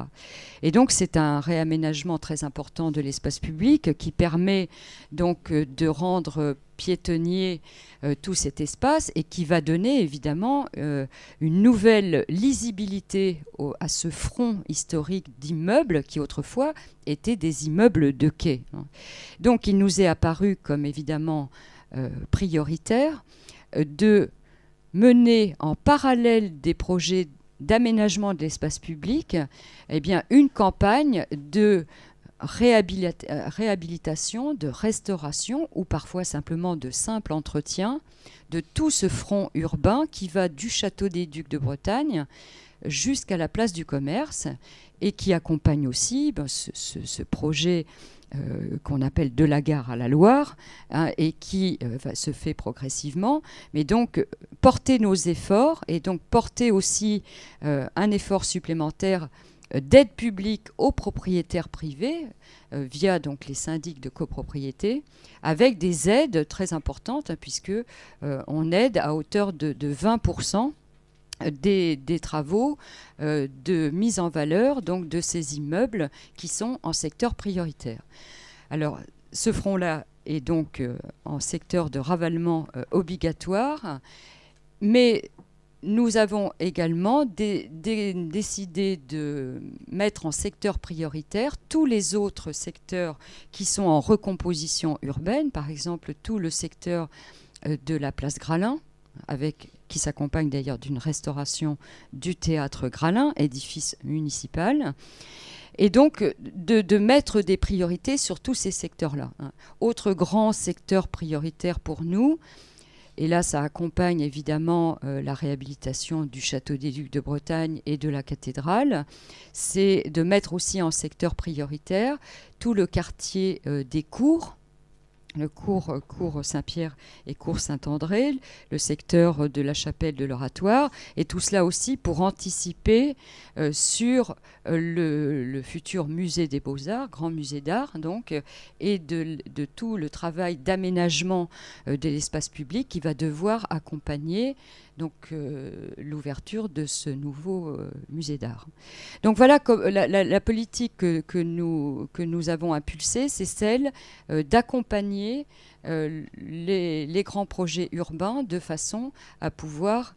Et donc c'est un réaménagement très important de l'espace public qui permet donc de rendre piétonnier tout cet espace, et qui va donner évidemment une nouvelle lisibilité à ce front historique d'immeubles qui autrefois étaient des immeubles de quai. Donc il nous est apparu comme évidemment prioritaire de mener en parallèle des projets d'aménagement de l'espace public, une campagne de réhabilitation, de restauration, ou parfois simplement de simple entretien de tout ce front urbain qui va du château des Ducs de Bretagne jusqu'à la place du Commerce, et qui accompagne aussi ce projet qu'on appelle de la gare à la Loire, et qui se fait progressivement. Mais donc, porter nos efforts, et donc porter aussi un effort supplémentaire d'aide publique aux propriétaires privés via donc les syndics de copropriété, avec des aides très importantes, puisque on aide à hauteur de 20% des travaux de mise en valeur donc, de ces immeubles qui sont en secteur prioritaire. Alors, ce front-là est donc en secteur de ravalement obligatoire, mais nous avons également décidé de mettre en secteur prioritaire tous les autres secteurs qui sont en recomposition urbaine, par exemple tout le secteur de la place Gralin, qui s'accompagne d'ailleurs d'une restauration du théâtre Gralin, édifice municipal, et donc de mettre des priorités sur tous ces secteurs-là. Autre grand secteur prioritaire pour nous, et là ça accompagne évidemment la réhabilitation du château des Ducs de Bretagne et de la cathédrale, c'est de mettre aussi en secteur prioritaire tout le quartier des cours, le cours Saint-Pierre et cours Saint-André, le secteur de la chapelle de l'Oratoire, et tout cela aussi pour anticiper sur le futur musée des Beaux-Arts, grand musée d'art donc, et de tout le travail d'aménagement de l'espace public qui va devoir accompagner donc l'ouverture de ce nouveau musée d'art. Donc voilà, la politique que nous avons impulsée, c'est celle d'accompagner les grands projets urbains de façon à pouvoir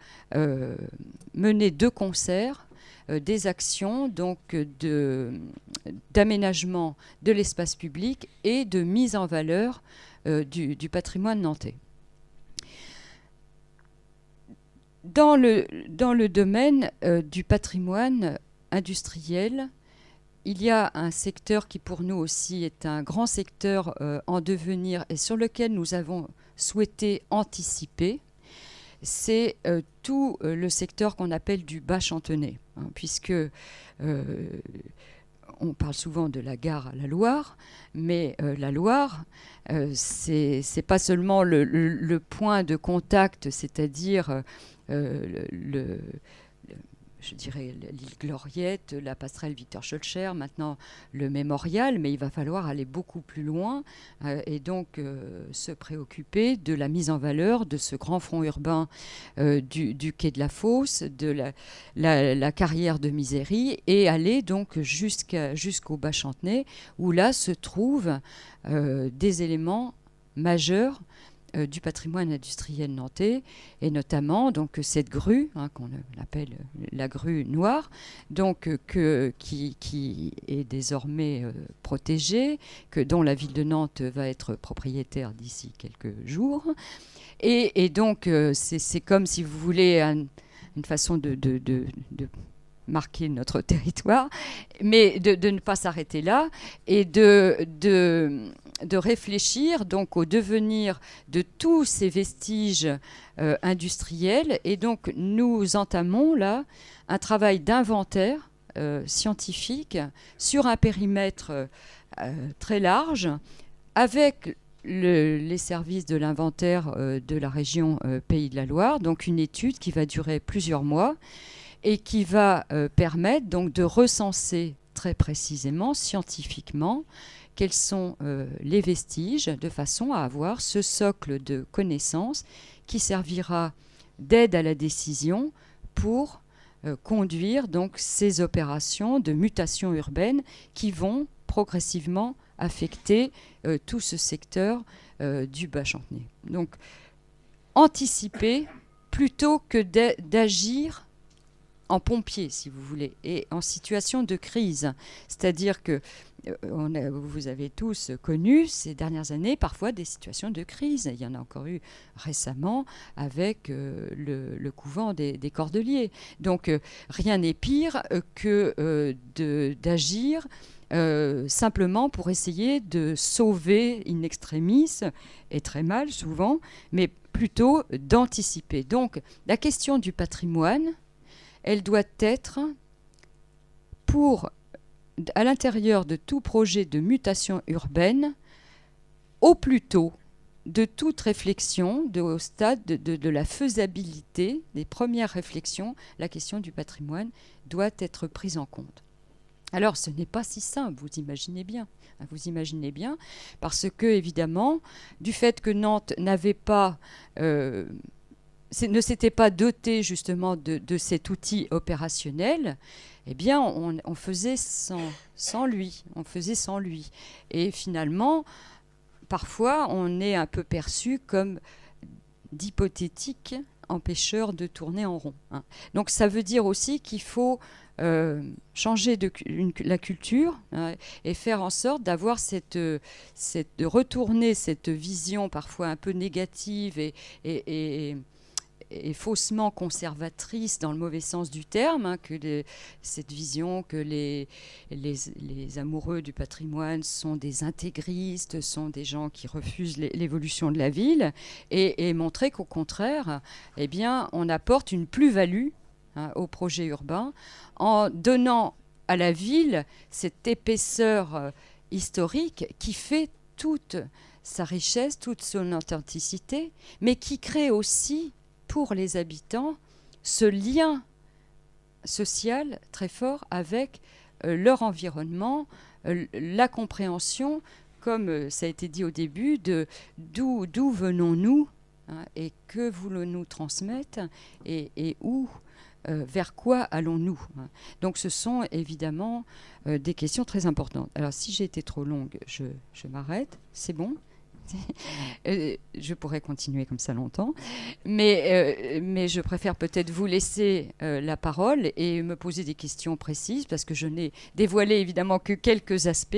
mener de concert des actions donc d'aménagement de l'espace public et de mise en valeur du patrimoine nantais. Dans le domaine du patrimoine industriel, il y a un secteur qui pour nous aussi est un grand secteur en devenir et sur lequel nous avons souhaité anticiper. C'est tout le secteur qu'on appelle du bas chantenay, puisque on parle souvent de la gare à la Loire, mais la Loire, c'est pas seulement le point de contact, c'est-à-dire je dirais l'île Gloriette, la passerelle Victor Schœlcher, maintenant le mémorial, mais il va falloir aller beaucoup plus loin et donc se préoccuper de la mise en valeur de ce grand front urbain du quai de la Fosse, de la carrière de Misery, et aller donc jusqu'au Bas-Chantenay, où là se trouvent des éléments majeurs du patrimoine industriel nantais, et notamment donc cette grue qu'on appelle la grue noire, donc qui est désormais protégée, dont la ville de Nantes va être propriétaire d'ici quelques jours, et donc c'est comme si vous voulez une façon de marquer notre territoire, mais de ne pas s'arrêter là et de réfléchir donc au devenir de tous ces vestiges industriels. Et donc nous entamons là un travail d'inventaire scientifique sur un périmètre très large avec les services de l'inventaire de la région Pays de la Loire, donc une étude qui va durer plusieurs mois et qui va permettre donc de recenser très précisément, scientifiquement, quels sont les vestiges, de façon à avoir ce socle de connaissances qui servira d'aide à la décision pour conduire donc ces opérations de mutation urbaine qui vont progressivement affecter tout ce secteur du Bas-Chantenay. Donc, anticiper plutôt que d'agir en pompier, si vous voulez, et en situation de crise. C'est-à-dire que vous avez tous connu ces dernières années parfois des situations de crise. Il y en a encore eu récemment avec le couvent des Cordeliers. Donc rien n'est pire que d'agir simplement pour essayer de sauver in extremis, et très mal souvent, mais plutôt d'anticiper. Donc la question du patrimoine, elle doit être, à l'intérieur de tout projet de mutation urbaine, au plus tôt de toute réflexion, au stade de la faisabilité, des premières réflexions, la question du patrimoine doit être prise en compte. Alors, ce n'est pas si simple, vous imaginez bien, parce que, évidemment, du fait que Nantes n'avait pas ne s'était pas doté justement de cet outil opérationnel, eh bien, on faisait sans lui. On faisait sans lui. Et finalement, parfois, on est un peu perçu comme d'hypothétiques empêcheurs de tourner en rond. Hein. Donc, ça veut dire aussi qu'il faut changer la culture, hein, et faire en sorte d'avoir de retourner cette vision parfois un peu négative et faussement conservatrice dans le mauvais sens du terme, hein, cette vision que les amoureux du patrimoine sont des intégristes, sont des gens qui refusent l'évolution de la ville, et montrer qu'au contraire, eh bien, on apporte une plus-value, hein, au projet urbain en donnant à la ville cette épaisseur historique qui fait toute sa richesse, toute son authenticité, mais qui crée aussi pour les habitants ce lien social très fort avec leur environnement, la compréhension, comme ça a été dit au début, de d'où venons-nous, hein, et que voulons-nous transmettre, et où, vers quoi allons-nous, hein. Donc ce sont évidemment des questions très importantes. Alors si j'ai été trop longue, je m'arrête, c'est bon. Je pourrais continuer comme ça longtemps, mais je préfère peut-être vous laisser la parole et me poser des questions précises, parce que je n'ai dévoilé évidemment que quelques aspects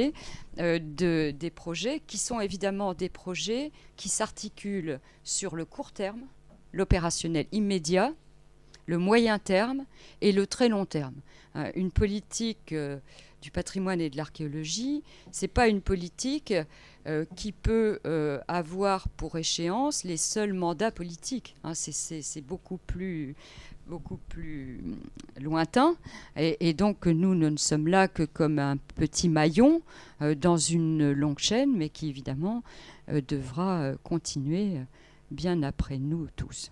des projets, qui sont évidemment des projets qui s'articulent sur le court terme, l'opérationnel immédiat, le moyen terme et le très long terme. Une politique du patrimoine et de l'archéologie, c'est pas une politique qui peut avoir pour échéance les seuls mandats politiques. Hein, c'est beaucoup plus lointain, et donc nous ne sommes là que comme un petit maillon dans une longue chaîne, mais qui évidemment devra continuer bien après nous tous.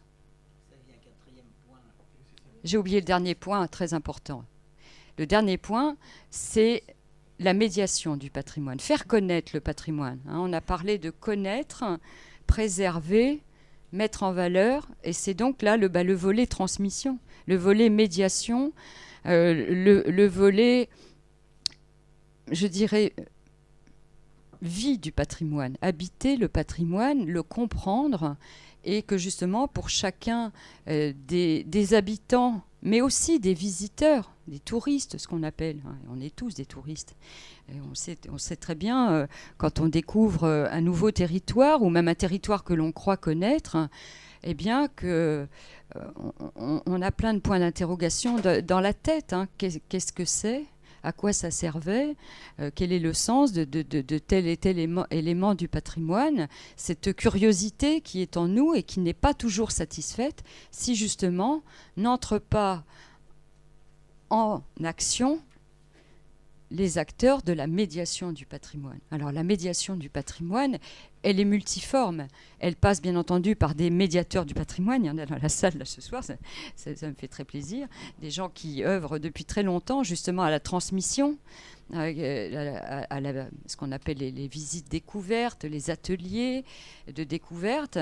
J'ai oublié le dernier point très important. Le dernier point, c'est la médiation du patrimoine, faire connaître le patrimoine. Hein, on a parlé de connaître, préserver, mettre en valeur, et c'est donc là le volet transmission, le volet médiation, le volet, je dirais, vie du patrimoine, habiter le patrimoine, le comprendre, et que justement pour chacun des habitants, mais aussi des visiteurs, des touristes, ce qu'on appelle, hein, on est tous des touristes, et on sait très bien, quand on découvre un nouveau territoire, ou même un territoire que l'on croit connaître, eh bien que on a plein de points d'interrogation dans la tête, hein. Qu'est-ce que c'est ? À quoi ça servait, quel est le sens de tel et tel élément du patrimoine, cette curiosité qui est en nous et qui n'est pas toujours satisfaite si justement n'entre pas en action les acteurs de la médiation du patrimoine. Alors la médiation du patrimoine, elle est multiforme. Elle passe bien entendu par des médiateurs du patrimoine. Il y en a dans la salle là, ce soir, ça me fait très plaisir. Des gens qui œuvrent depuis très longtemps justement à la transmission, à ce qu'on appelle les visites découvertes, les ateliers de découverte.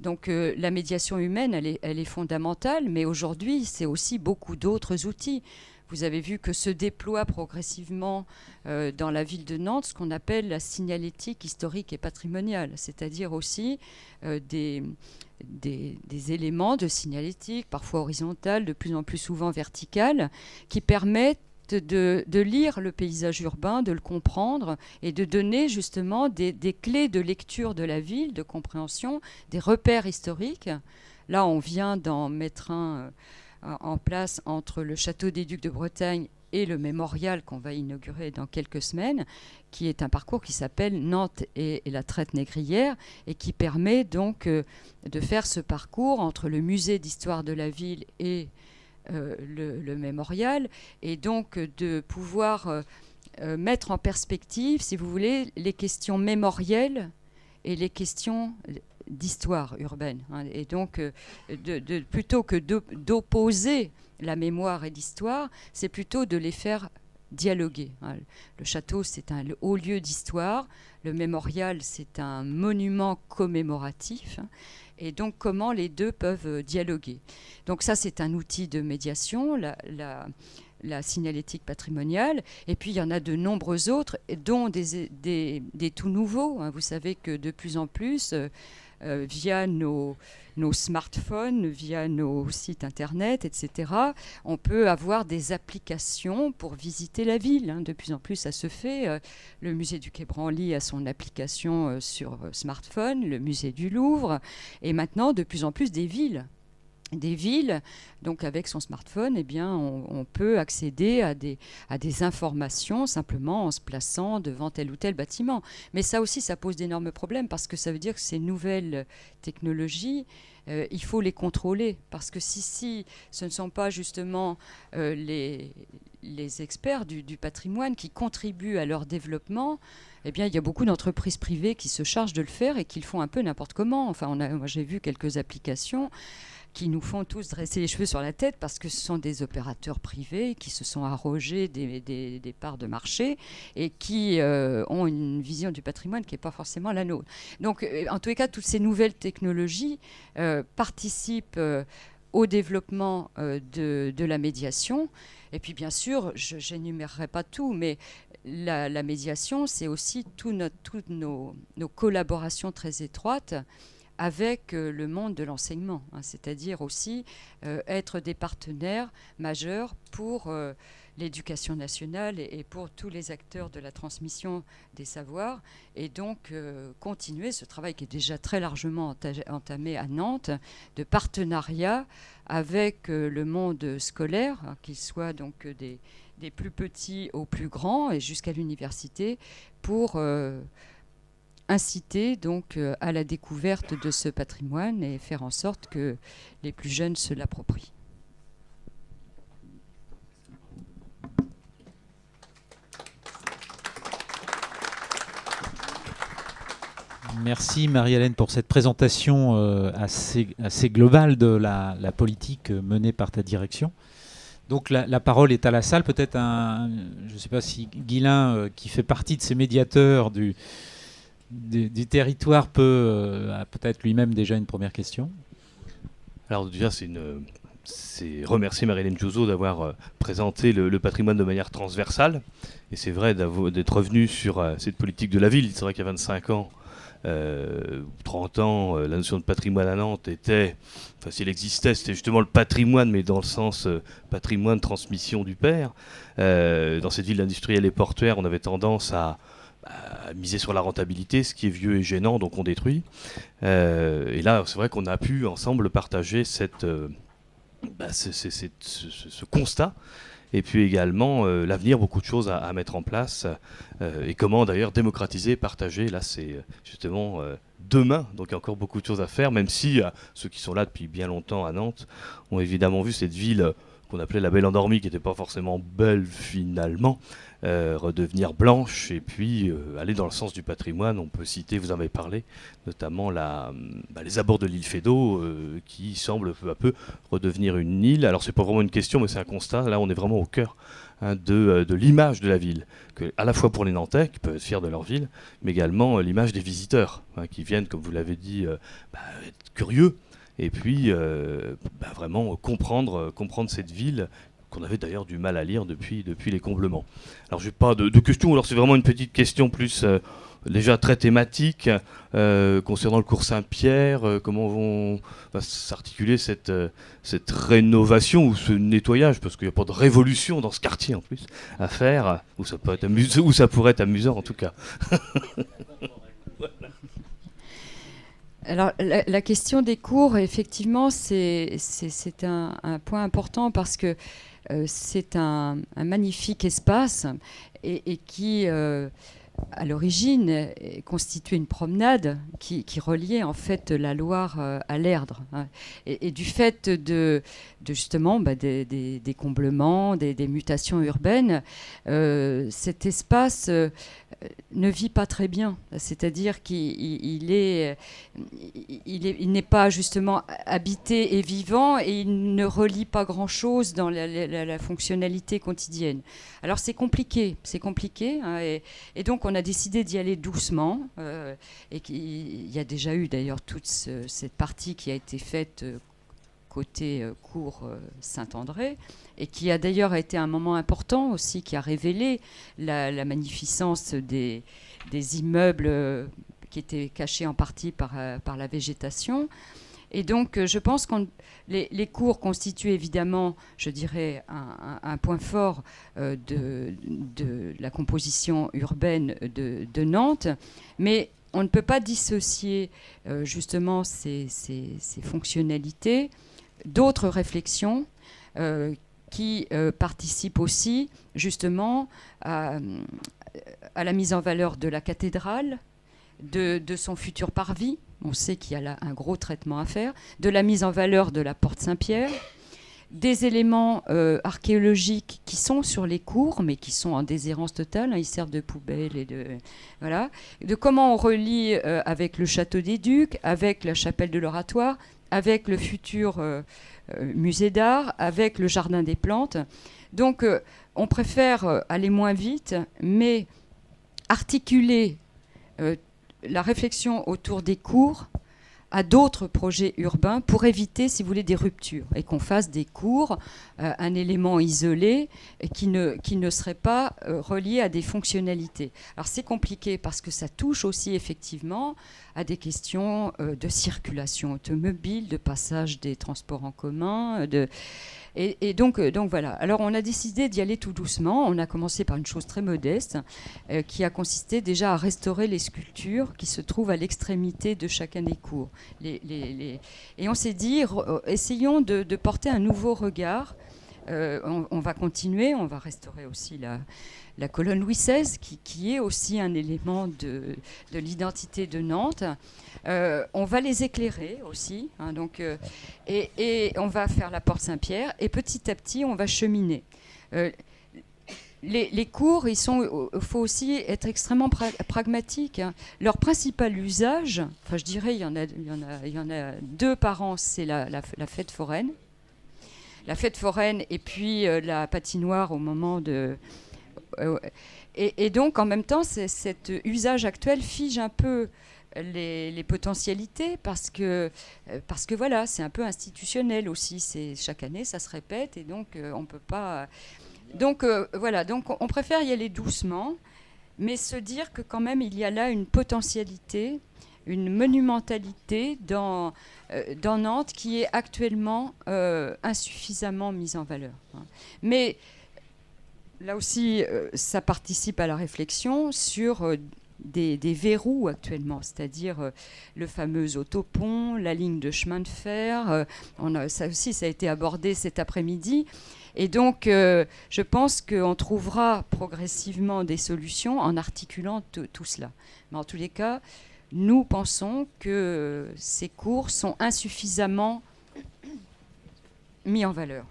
Donc la médiation humaine, elle est fondamentale, mais aujourd'hui, c'est aussi beaucoup d'autres outils. Vous avez vu que se déploie progressivement dans la ville de Nantes ce qu'on appelle la signalétique historique et patrimoniale, c'est-à-dire aussi des éléments de signalétique, parfois horizontales, de plus en plus souvent verticales, qui permettent de lire le paysage urbain, de le comprendre et de donner justement des clés de lecture de la ville, de compréhension, des repères historiques. Là, on vient d'en mettre un en place entre le château des Ducs de Bretagne et le mémorial qu'on va inaugurer dans quelques semaines, qui est un parcours qui s'appelle Nantes et la traite négrière, et qui permet donc de faire ce parcours entre le musée d'histoire de la ville et le mémorial, et donc de pouvoir mettre en perspective, si vous voulez, les questions mémorielles et les questions d'histoire urbaine, hein. Et donc, plutôt que d'opposer la mémoire et l'histoire, c'est plutôt de les faire dialoguer, hein. Le château, c'est un haut lieu d'histoire. Le mémorial, c'est un monument commémoratif, hein. et donc comment les deux peuvent dialoguer. Donc ça, c'est un outil de médiation, la signalétique patrimoniale, et puis il y en a de nombreux autres, dont des tout nouveaux. Vous savez que de plus en plus, via nos smartphones, via nos sites internet, etc., on peut avoir des applications pour visiter la ville. De plus en plus, ça se fait. Le musée du Quai Branly a son application sur smartphone, le musée du Louvre, et maintenant, de plus en plus, des villes, donc avec son smartphone, on peut accéder à des informations simplement en se plaçant devant tel ou tel bâtiment. Mais ça aussi, ça pose d'énormes problèmes, parce que ça veut dire que ces nouvelles technologies, il faut les contrôler, parce que si ce ne sont pas justement les experts du patrimoine qui contribuent à leur développement, il y a beaucoup d'entreprises privées qui se chargent de le faire et qui le font un peu n'importe comment. Enfin, moi, j'ai vu quelques applications qui nous font tous dresser les cheveux sur la tête, parce que ce sont des opérateurs privés qui se sont arrogés des parts de marché et qui ont une vision du patrimoine qui n'est pas forcément la nôtre. Donc, en tous les cas, toutes ces nouvelles technologies participent au développement de la médiation. Et puis, bien sûr, je n'énumérerai pas tout, mais la médiation, c'est aussi toutes nos collaborations très étroites avec le monde de l'enseignement, c'est-à-dire aussi être des partenaires majeurs pour l'éducation nationale et pour tous les acteurs de la transmission des savoirs, et donc continuer ce travail qui est déjà très largement entamé à Nantes, de partenariat avec le monde scolaire, qu'il soit donc des plus petits aux plus grands et jusqu'à l'université, pour inciter donc à la découverte de ce patrimoine et faire en sorte que les plus jeunes se l'approprient. Merci Marie-Hélène pour cette présentation assez globale de la politique menée par ta direction. Donc la parole est à la salle. Peut-être je ne sais pas si Guylain, qui fait partie de ces médiateurs du territoire, a peut-être lui-même déjà une première question. Alors déjà, c'est remercier Marie-Hélène Josot d'avoir présenté le patrimoine de manière transversale. Et c'est vrai d'être revenu sur cette politique de la ville. C'est vrai qu'il y a 25 ans, 30 ans, la notion de patrimoine à Nantes si elle existait, c'était justement le patrimoine, mais dans le sens patrimoine, transmission du père. Dans cette ville industrielle et portuaire, on avait tendance à miser sur la rentabilité, ce qui est vieux et gênant, donc on détruit. Et là, c'est vrai qu'on a pu ensemble partager ce constat, et puis également l'avenir, beaucoup de choses à mettre en place, et comment d'ailleurs démocratiser, partager. Là, c'est justement demain, donc il y a encore beaucoup de choses à faire, même si ceux qui sont là depuis bien longtemps à Nantes ont évidemment vu cette ville qu'on appelait la belle endormie, qui n'était pas forcément belle finalement, redevenir blanche, et puis aller dans le sens du patrimoine. On peut citer, vous en avez parlé, notamment les abords de l'île Feydeau, qui semblent peu à peu redevenir une île. Alors c'est pas vraiment une question, mais c'est un constat. Là, on est vraiment au cœur de l'image de la ville, à la fois pour les Nantais, qui peuvent être fiers de leur ville, mais également l'image des visiteurs, qui viennent, comme vous l'avez dit, être curieux, et puis vraiment comprendre cette ville qu'on avait d'ailleurs du mal à lire depuis les comblements. Alors j'ai pas de questions, alors c'est vraiment une petite question plus déjà très thématique concernant le cours Saint-Pierre. Comment va s'articuler cette rénovation ou ce nettoyage, parce qu'il n'y a pas de révolution dans ce quartier en plus à faire, où ça pourrait être amusant en tout cas. Alors, la question des cours, effectivement, c'est un point important, parce que c'est un magnifique espace et qui, à l'origine, constituait une promenade qui reliait en fait la Loire à l'Erdre. Et du fait de justement des comblements, des mutations urbaines, cet espace ne vit pas très bien. C'est-à-dire qu'il n'est pas justement habité et vivant, et il ne relie pas grand-chose dans la fonctionnalité quotidienne. Alors c'est compliqué, et donc on a décidé d'y aller doucement, et il y a déjà eu d'ailleurs toute cette partie qui a été faite côté cours Saint-André, et qui a d'ailleurs été un moment important aussi, qui a révélé la magnificence des immeubles qui étaient cachés en partie par la végétation. Et donc, je pense que les cours constituent évidemment, je dirais, un point fort de la composition urbaine de Nantes, mais on ne peut pas dissocier justement ces fonctionnalités d'autres réflexions qui participent aussi justement à la mise en valeur de la cathédrale, de son futur parvis. On sait qu'il y a là un gros traitement à faire, de la mise en valeur de la porte Saint-Pierre, des éléments archéologiques qui sont sur les cours, mais qui sont en déshérence totale, hein, ils servent de poubelle et de comment on relie avec le château des Ducs, avec la chapelle de l'Oratoire, avec le futur musée d'art, avec le jardin des plantes. Donc on préfère aller moins vite, mais articuler la réflexion autour des cours à d'autres projets urbains pour éviter, si vous voulez, des ruptures, et qu'on fasse des cours, un élément isolé qui ne serait pas relié à des fonctionnalités. Alors c'est compliqué parce que ça touche aussi effectivement à des questions de circulation automobile, de passage des transports en commun, et donc voilà. Alors on a décidé d'y aller tout doucement. On a commencé par une chose très modeste qui a consisté déjà à restaurer les sculptures qui se trouvent à l'extrémité de chacun des cours. Et on s'est dit, essayons de porter un nouveau regard. On va continuer, on va restaurer aussi la colonne Louis XVI, qui est aussi un élément de l'identité de Nantes. On va les éclairer aussi, hein, donc, et on va faire la porte Saint-Pierre, et petit à petit, on va cheminer. Les cours, il faut aussi être extrêmement pragmatique, hein. Leur principal usage, enfin je dirais, il y en a deux par an, c'est la fête foraine. La fête foraine et puis la patinoire au moment de... et donc, en même temps, cet usage actuel fige un peu les potentialités parce que voilà, c'est un peu institutionnel aussi. Chaque année, ça se répète et donc on ne peut pas... Donc voilà, donc on préfère y aller doucement, mais se dire que quand même, il y a là une potentialité, une monumentalité dans Nantes qui est actuellement insuffisamment mise en valeur. Mais là aussi, ça participe à la réflexion sur des verrous actuellement, c'est-à-dire le fameux autopont, la ligne de chemin de fer. Ça aussi, ça a été abordé cet après-midi. Et donc, je pense qu'on trouvera progressivement des solutions en articulant tout cela. Mais en tous les cas, nous pensons que ces cours sont insuffisamment mis en valeur.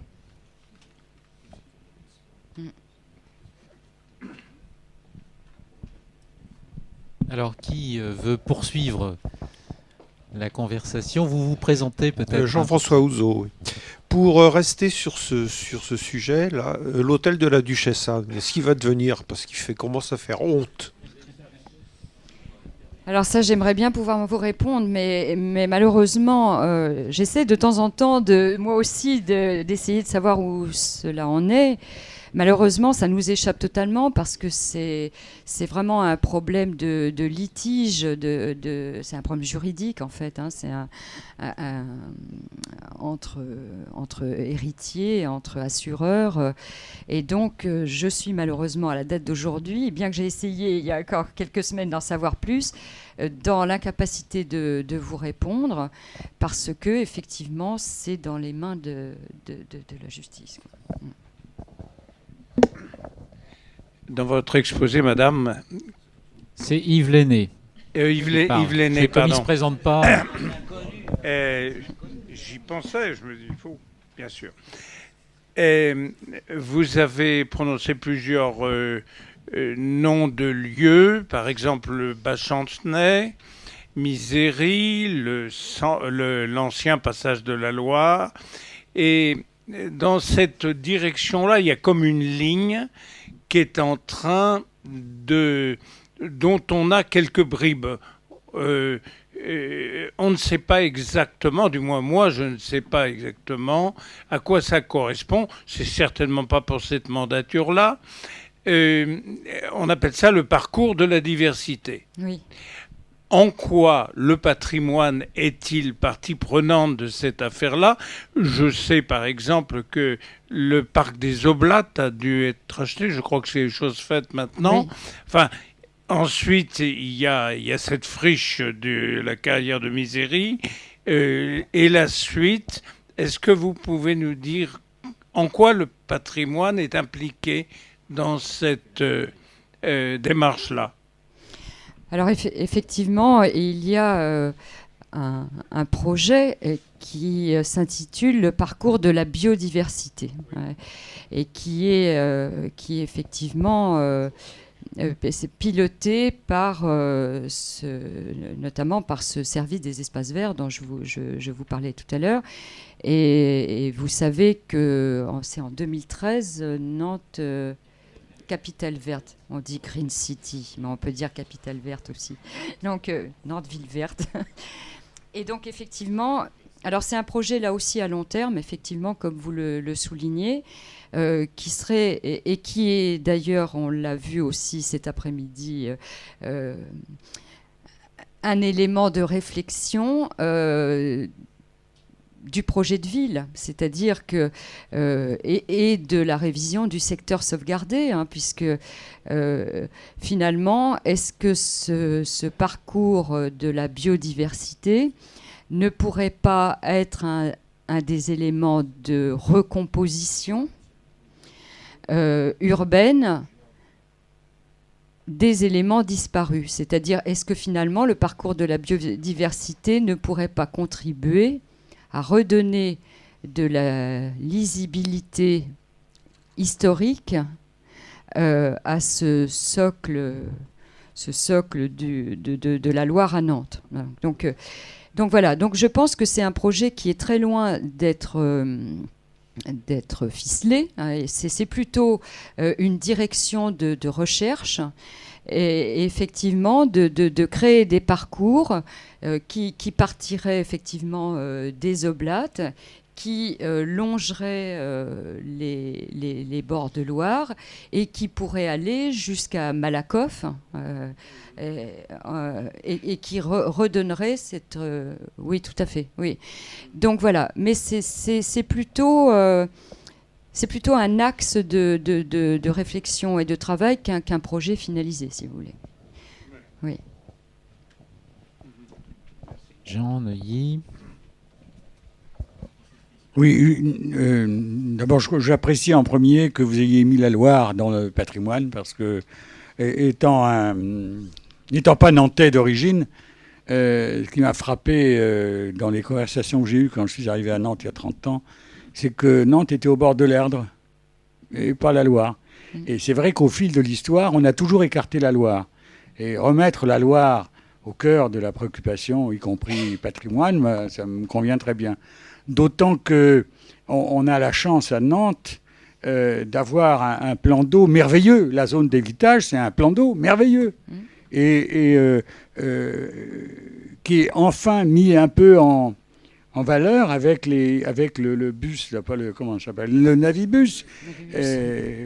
Alors, qui veut poursuivre la conversation? Vous vous présentez peut-être. Jean-François Houzeau. Oui. Pour rester sur ce sujet-là, l'hôtel de la Duchesse Anne, qu'est-ce qu'il va devenir? Parce qu'il commence à faire honte. Alors ça, j'aimerais bien pouvoir vous répondre, mais malheureusement, j'essaie de temps en temps, moi aussi, d'essayer de savoir où cela en est. Malheureusement, ça nous échappe totalement parce que c'est vraiment un problème de litige, c'est un problème juridique en fait. Hein, c'est entre héritiers, entre assureurs. Et donc, je suis malheureusement à la date d'aujourd'hui, bien que j'ai essayé il y a encore quelques semaines d'en savoir plus, dans l'incapacité de vous répondre parce que effectivement, c'est dans les mains de la justice. Dans votre exposé, madame... C'est Yves Lenné. Yves Lenné, comme il ne pardon. se présente pas... J'y pensais, je me dis, il faut, bien sûr. Vous avez prononcé plusieurs noms de lieux, par exemple Bachantenay, Miséry, l'ancien passage de la Loire. Et dans cette direction-là, il y a comme une ligne qui est en train de dont on a quelques bribes. On ne sait pas exactement, du moins moi je ne sais pas exactement à quoi ça correspond. C'est certainement pas pour cette mandature-là. On appelle ça le parcours de la diversité. Oui. En quoi le patrimoine est-il partie prenante de cette affaire-là? Je sais par exemple que le parc des Oblates a dû être acheté, je crois que c'est chose faite maintenant. Oui. Enfin, ensuite, il y a cette friche de la carrière de Misery. Et la suite, est-ce que vous pouvez nous dire en quoi le patrimoine est impliqué dans cette démarche-là? Alors effectivement, il y a un projet qui s'intitule le parcours de la biodiversité, et qui est effectivement c'est piloté par notamment par ce service des espaces verts dont je vous parlais tout à l'heure. Et vous savez que c'est en 2013, Nantes, capitale verte. On dit Green City, mais on peut dire capitale verte aussi. Donc, Nantes, ville verte. Et donc, effectivement, alors c'est un projet là aussi à long terme, effectivement, comme vous le soulignez, qui serait, et qui est d'ailleurs, on l'a vu aussi cet après-midi, un élément de réflexion du projet de ville, c'est-à-dire que et de la révision du secteur sauvegardé, puisque finalement, est-ce que ce parcours de la biodiversité ne pourrait pas être un des éléments de recomposition urbaine des éléments disparus? C'est-à-dire, est-ce que finalement le parcours de la biodiversité ne pourrait pas contribuer à redonner de la lisibilité historique à ce socle de la Loire à Nantes. Donc voilà, donc je pense que c'est un projet qui est très loin d'être ficelé. C'est plutôt une direction de recherche, et effectivement de créer des parcours qui partiraient effectivement des Oblates, qui longeraient les bords de Loire et qui pourraient aller jusqu'à Malakoff et qui redonnerait cette... oui, tout à fait, oui. Donc voilà, mais c'est plutôt un axe de réflexion et de travail qu'un projet finalisé, si vous voulez. Oui. Jean, Neuilly. Oui, d'abord, j'apprécie en premier que vous ayez mis la Loire dans le patrimoine, parce que, n'étant pas nantais d'origine, ce qui m'a frappé dans les conversations que j'ai eues quand je suis arrivé à Nantes il y a 30 ans, c'est que Nantes était au bord de l'Erdre et pas la Loire. Et c'est vrai qu'au fil de l'histoire, on a toujours écarté la Loire. Et remettre la Loire au cœur de la préoccupation, y compris patrimoine, ça me convient très bien. D'autant qu'on a la chance à Nantes d'avoir un plan d'eau merveilleux. La zone d'évitage, c'est un plan d'eau merveilleux. Et qui est enfin mis un peu en valeur avec le bus, là, pas comment ça s'appelle, le Navibus.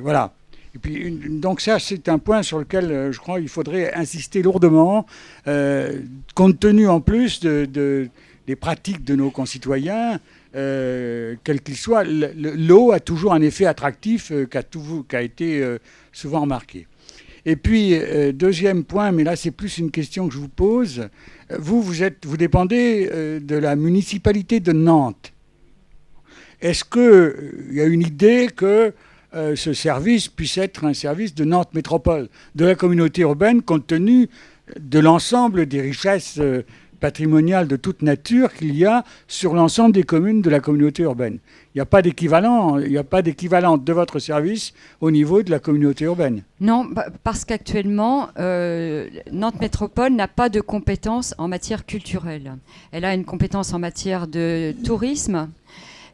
Voilà. Et puis, donc ça, c'est un point sur lequel je crois qu'il faudrait insister lourdement, compte tenu en plus des pratiques de nos concitoyens, quels qu'ils soient. L'eau a toujours un effet attractif qui a été souvent remarqué. Et puis, deuxième point, mais là c'est plus une question que je vous pose, vous dépendez de la municipalité de Nantes. Est-ce qu'il y a une idée que ce service puisse être un service de Nantes Métropole, de la communauté urbaine, compte tenu de l'ensemble des richesses patrimoniales de toute nature qu'il y a sur l'ensemble des communes de la communauté urbaine? Il n'y a pas d'équivalent de votre service au niveau de la communauté urbaine. Non, parce qu'actuellement, Nantes Métropole n'a pas de compétences en matière culturelle. Elle a une compétence en matière de tourisme,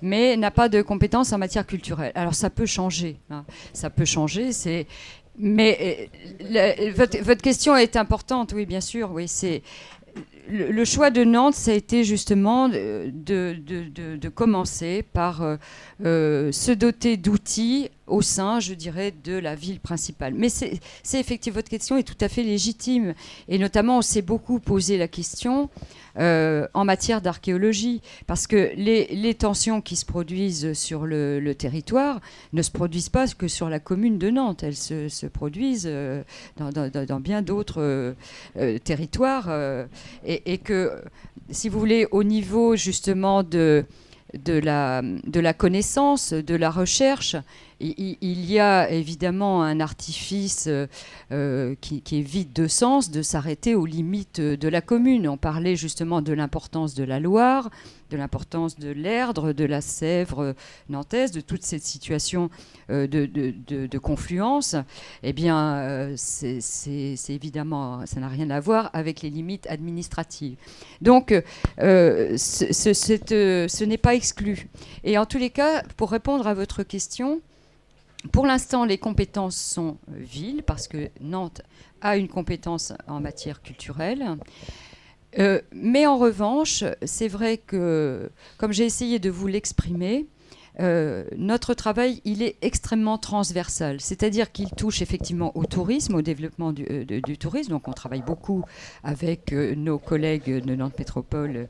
mais n'a pas de compétences en matière culturelle. Alors ça peut changer. Ça peut changer. Mais votre question est importante, oui, bien sûr. Oui, c'est le choix de Nantes, ça a été justement de commencer par se doter d'outils au sein, je dirais, de la ville principale. Mais c'est effectivement, votre question est tout à fait légitime. Et notamment, on s'est beaucoup posé la question en matière d'archéologie, parce que les tensions qui se produisent sur le territoire ne se produisent pas que sur la commune de Nantes, elles se produisent dans bien d'autres territoires, et que, si vous voulez, au niveau justement de la connaissance, de la recherche, il y a évidemment un artifice qui est vide de sens de s'arrêter aux limites de la commune. On parlait justement de l'importance de la Loire, de l'importance de l'Erdre, de la Sèvre nantaise, de toute cette situation de confluence. Eh bien, c'est évidemment, ça n'a rien à voir avec les limites administratives. Donc, ce n'est pas exclu. Et en tous les cas, pour répondre à votre question, pour l'instant, les compétences sont viles, parce que Nantes a une compétence en matière culturelle. Mais en revanche, c'est vrai que, comme j'ai essayé de vous l'exprimer, notre travail, il est extrêmement transversal. C'est-à-dire qu'il touche effectivement au tourisme, au développement du tourisme. Donc on travaille beaucoup avec nos collègues de Nantes Métropole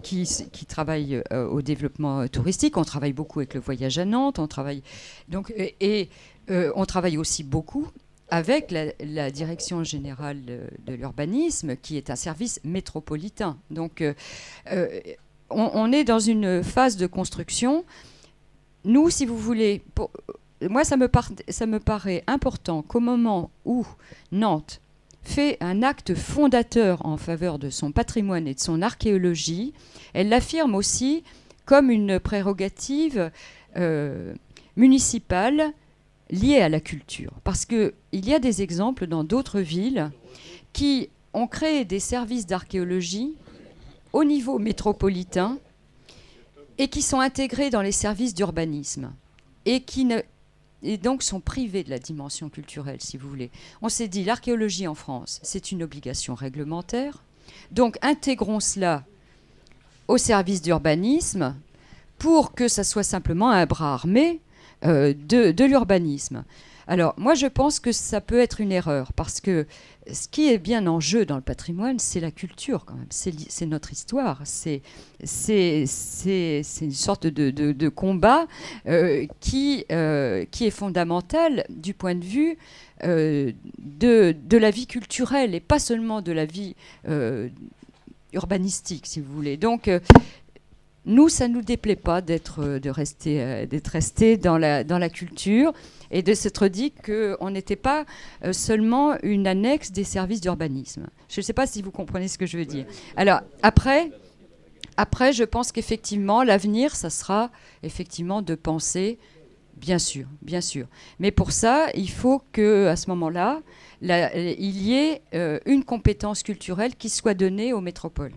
qui travaillent au développement touristique. On travaille beaucoup avec le voyage à Nantes. On travaille aussi beaucoup avec la Direction générale de l'urbanisme, qui est un service métropolitain. Donc on est dans une phase de construction. Nous, si vous voulez, moi, ça me paraît important qu'au moment où Nantes fait un acte fondateur en faveur de son patrimoine et de son archéologie, elle l'affirme aussi comme une prérogative municipale liée à la culture. Parce qu'il y a des exemples dans d'autres villes qui ont créé des services d'archéologie au niveau métropolitain et qui sont intégrés dans les services d'urbanisme et donc sont privés de la dimension culturelle, si vous voulez. On s'est dit, l'archéologie en France, c'est une obligation réglementaire, donc intégrons cela au service d'urbanisme pour que ça soit simplement un bras armé de l'urbanisme. Alors, moi, je pense que ça peut être une erreur, parce que ce qui est bien en jeu dans le patrimoine, c'est la culture, quand même. C'est notre histoire. C'est une sorte de combat qui est fondamental du point de vue de la vie culturelle, et pas seulement de la vie urbanistique, si vous voulez. Donc, nous, ça ne nous déplaît pas d'être resté dans la culture, et de s'être dit qu'on n'était pas seulement une annexe des services d'urbanisme. Je ne sais pas si vous comprenez ce que je veux dire. Alors, après, je pense qu'effectivement, l'avenir, ça sera effectivement de penser, bien sûr. Mais pour ça, il faut qu'à ce moment-là, il y ait une compétence culturelle qui soit donnée aux métropoles.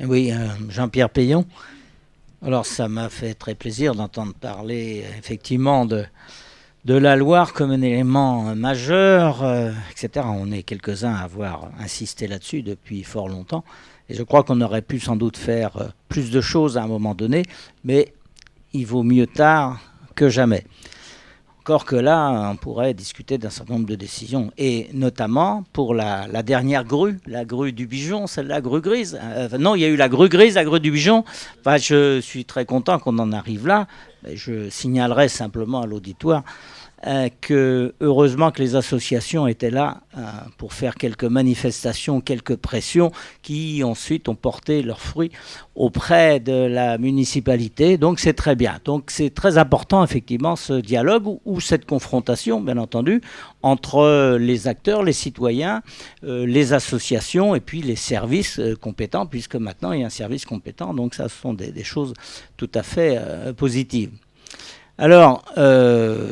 Oui, Jean-Pierre Payon. Alors ça m'a fait très plaisir d'entendre parler effectivement de la Loire comme un élément majeur, etc. On est quelques-uns à avoir insisté là-dessus depuis fort longtemps. Et je crois qu'on aurait pu sans doute faire plus de choses à un moment donné, mais il vaut mieux tard que jamais. Encore que là, on pourrait discuter d'un certain nombre de décisions, et notamment pour la dernière grue, la grue du Bijon, celle-là, grue grise. Non, il y a eu la grue grise, la grue du Bijon. Enfin, je suis très content qu'on en arrive là. Je signalerai simplement à l'auditoire que heureusement que les associations étaient là pour faire quelques manifestations, quelques pressions qui ensuite ont porté leurs fruits auprès de la municipalité. Donc c'est très bien. Donc c'est très important effectivement ce dialogue ou cette confrontation, bien entendu, entre les acteurs, les citoyens, les associations et puis les services compétents, puisque maintenant il y a un service compétent. Donc ça, ce sont des choses tout à fait positives. Alors,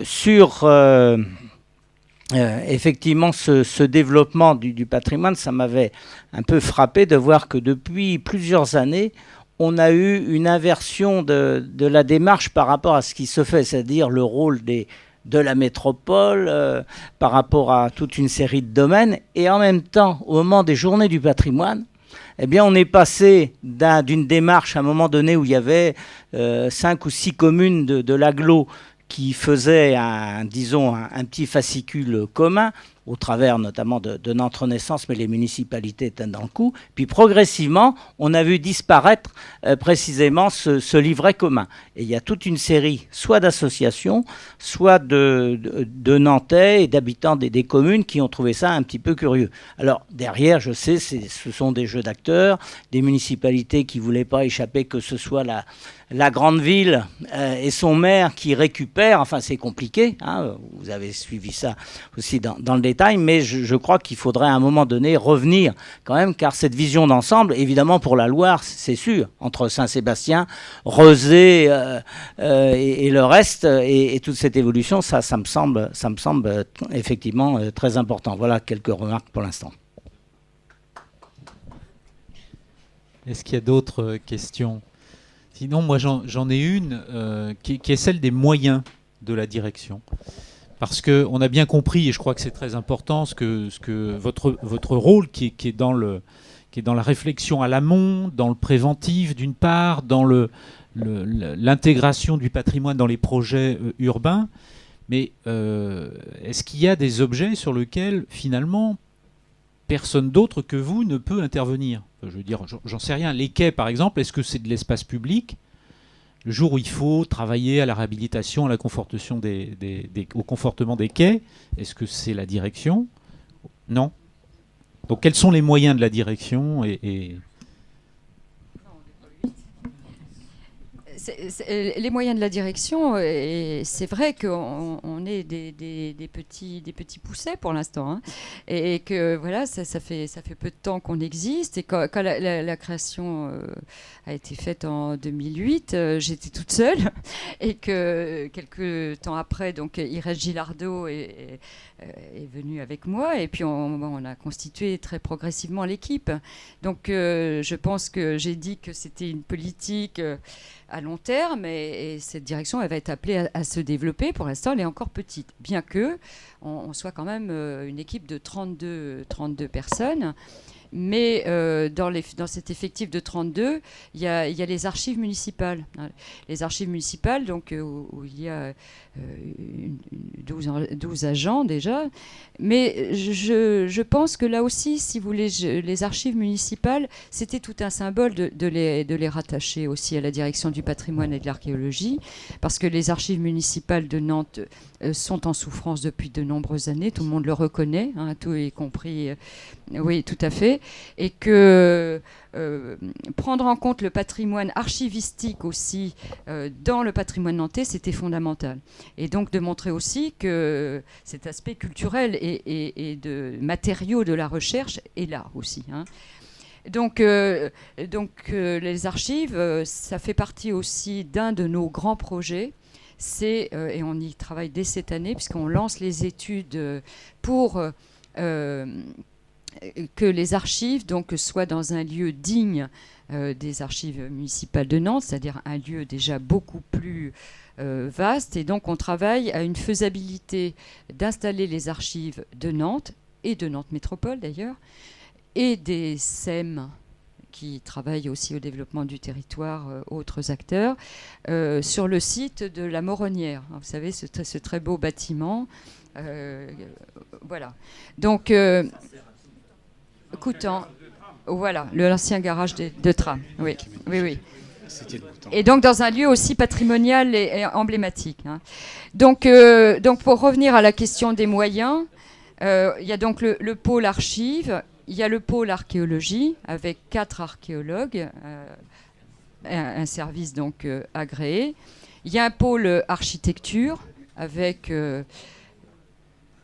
sur effectivement ce développement du patrimoine, ça m'avait un peu frappé de voir que depuis plusieurs années, on a eu une inversion de la démarche par rapport à ce qui se fait, c'est-à-dire le rôle des de la métropole, par rapport à toute une série de domaines. Et en même temps, au moment des journées du patrimoine, eh bien, on est passé d'une démarche à un moment donné où il y avait 5 ou 6 communes de l'agglo qui faisaient disons, un petit fascicule commun, au travers notamment de Nantes Renaissance, mais les municipalités étaient dans le coup. Puis progressivement, on a vu disparaître précisément ce livret commun. Et il y a toute une série, soit d'associations, soit de Nantais et d'habitants des communes qui ont trouvé ça un petit peu curieux. Alors derrière, je sais, ce sont des jeux d'acteurs, des municipalités qui ne voulaient pas échapper, que ce soit la grande ville et son maire qui récupèrent. Enfin, c'est compliqué, hein, vous avez suivi ça aussi dans le détail, mais je crois qu'il faudrait à un moment donné revenir quand même, car cette vision d'ensemble, évidemment pour la Loire, c'est sûr, entre Saint-Sébastien, Rezé et le reste, et toute cette évolution, ça me semble effectivement très important. Voilà quelques remarques pour l'instant. Est-ce qu'il y a d'autres questions? Sinon, moi, j'en ai une qui est celle des moyens de la direction. Parce qu'on a bien compris, et je crois que c'est très important, ce que votre rôle qui est dans la réflexion à l'amont, dans le préventif d'une part, dans l'intégration du patrimoine dans les projets urbains. Mais est-ce qu'il y a des objets sur lesquels, finalement, personne d'autre que vous ne peut intervenir? Je veux dire, j'en sais rien. Les quais, par exemple, est-ce que c'est de l'espace public? Le jour où il faut travailler à la réhabilitation, à la confortation au confortement des quais, est-ce que c'est la direction? Non. Donc quels sont les moyens de la direction Les moyens de la direction, et c'est vrai qu'on est des petits poussets pour l'instant, hein, et que voilà, ça fait peu de temps qu'on existe, et quand la création a été faite en 2008, j'étais toute seule, et que quelques temps après, donc Irène Gilardot est venue avec moi, et puis on a constitué très progressivement l'équipe. Donc je pense que j'ai dit que c'était une politique à long terme, et cette direction, elle va être appelée à se développer. Pour l'instant, elle est encore petite, bien que on soit quand même une équipe de 32 personnes. Mais dans cet effectif de 32, il y a les archives municipales. Les archives municipales, donc, où il y a 12 agents déjà. Mais je pense que là aussi, si vous voulez, les archives municipales, c'était tout un symbole de les rattacher aussi à la direction du patrimoine et de l'archéologie, parce que les archives municipales de Nantes sont en souffrance depuis de nombreuses années. Tout le monde le reconnaît, hein, tout y compris... oui, tout à fait. Et que prendre en compte le patrimoine archivistique aussi dans le patrimoine nantais, c'était fondamental. Et donc de montrer aussi que cet aspect culturel et de matériaux de la recherche est là aussi, hein. Donc les archives, ça fait partie aussi d'un de nos grands projets. Et on y travaille dès cette année, puisqu'on lance les études pour... que les archives donc, soient dans un lieu digne des archives municipales de Nantes, c'est-à-dire un lieu déjà beaucoup plus vaste. Et donc on travaille à une faisabilité d'installer les archives de Nantes, et de Nantes Métropole d'ailleurs, et des SEM qui travaillent aussi au développement du territoire, autres acteurs, sur le site de la Moronnière. Vous savez, ce très beau bâtiment. Voilà. Donc... Coutan, voilà, l'ancien garage de tram. Oui. Et donc dans un lieu aussi patrimonial et emblématique, hein. Donc pour revenir à la question des moyens, il y a donc le pôle archives, il y a le pôle archéologie avec 4 archéologues, un service donc agréé. Il y a un pôle architecture avec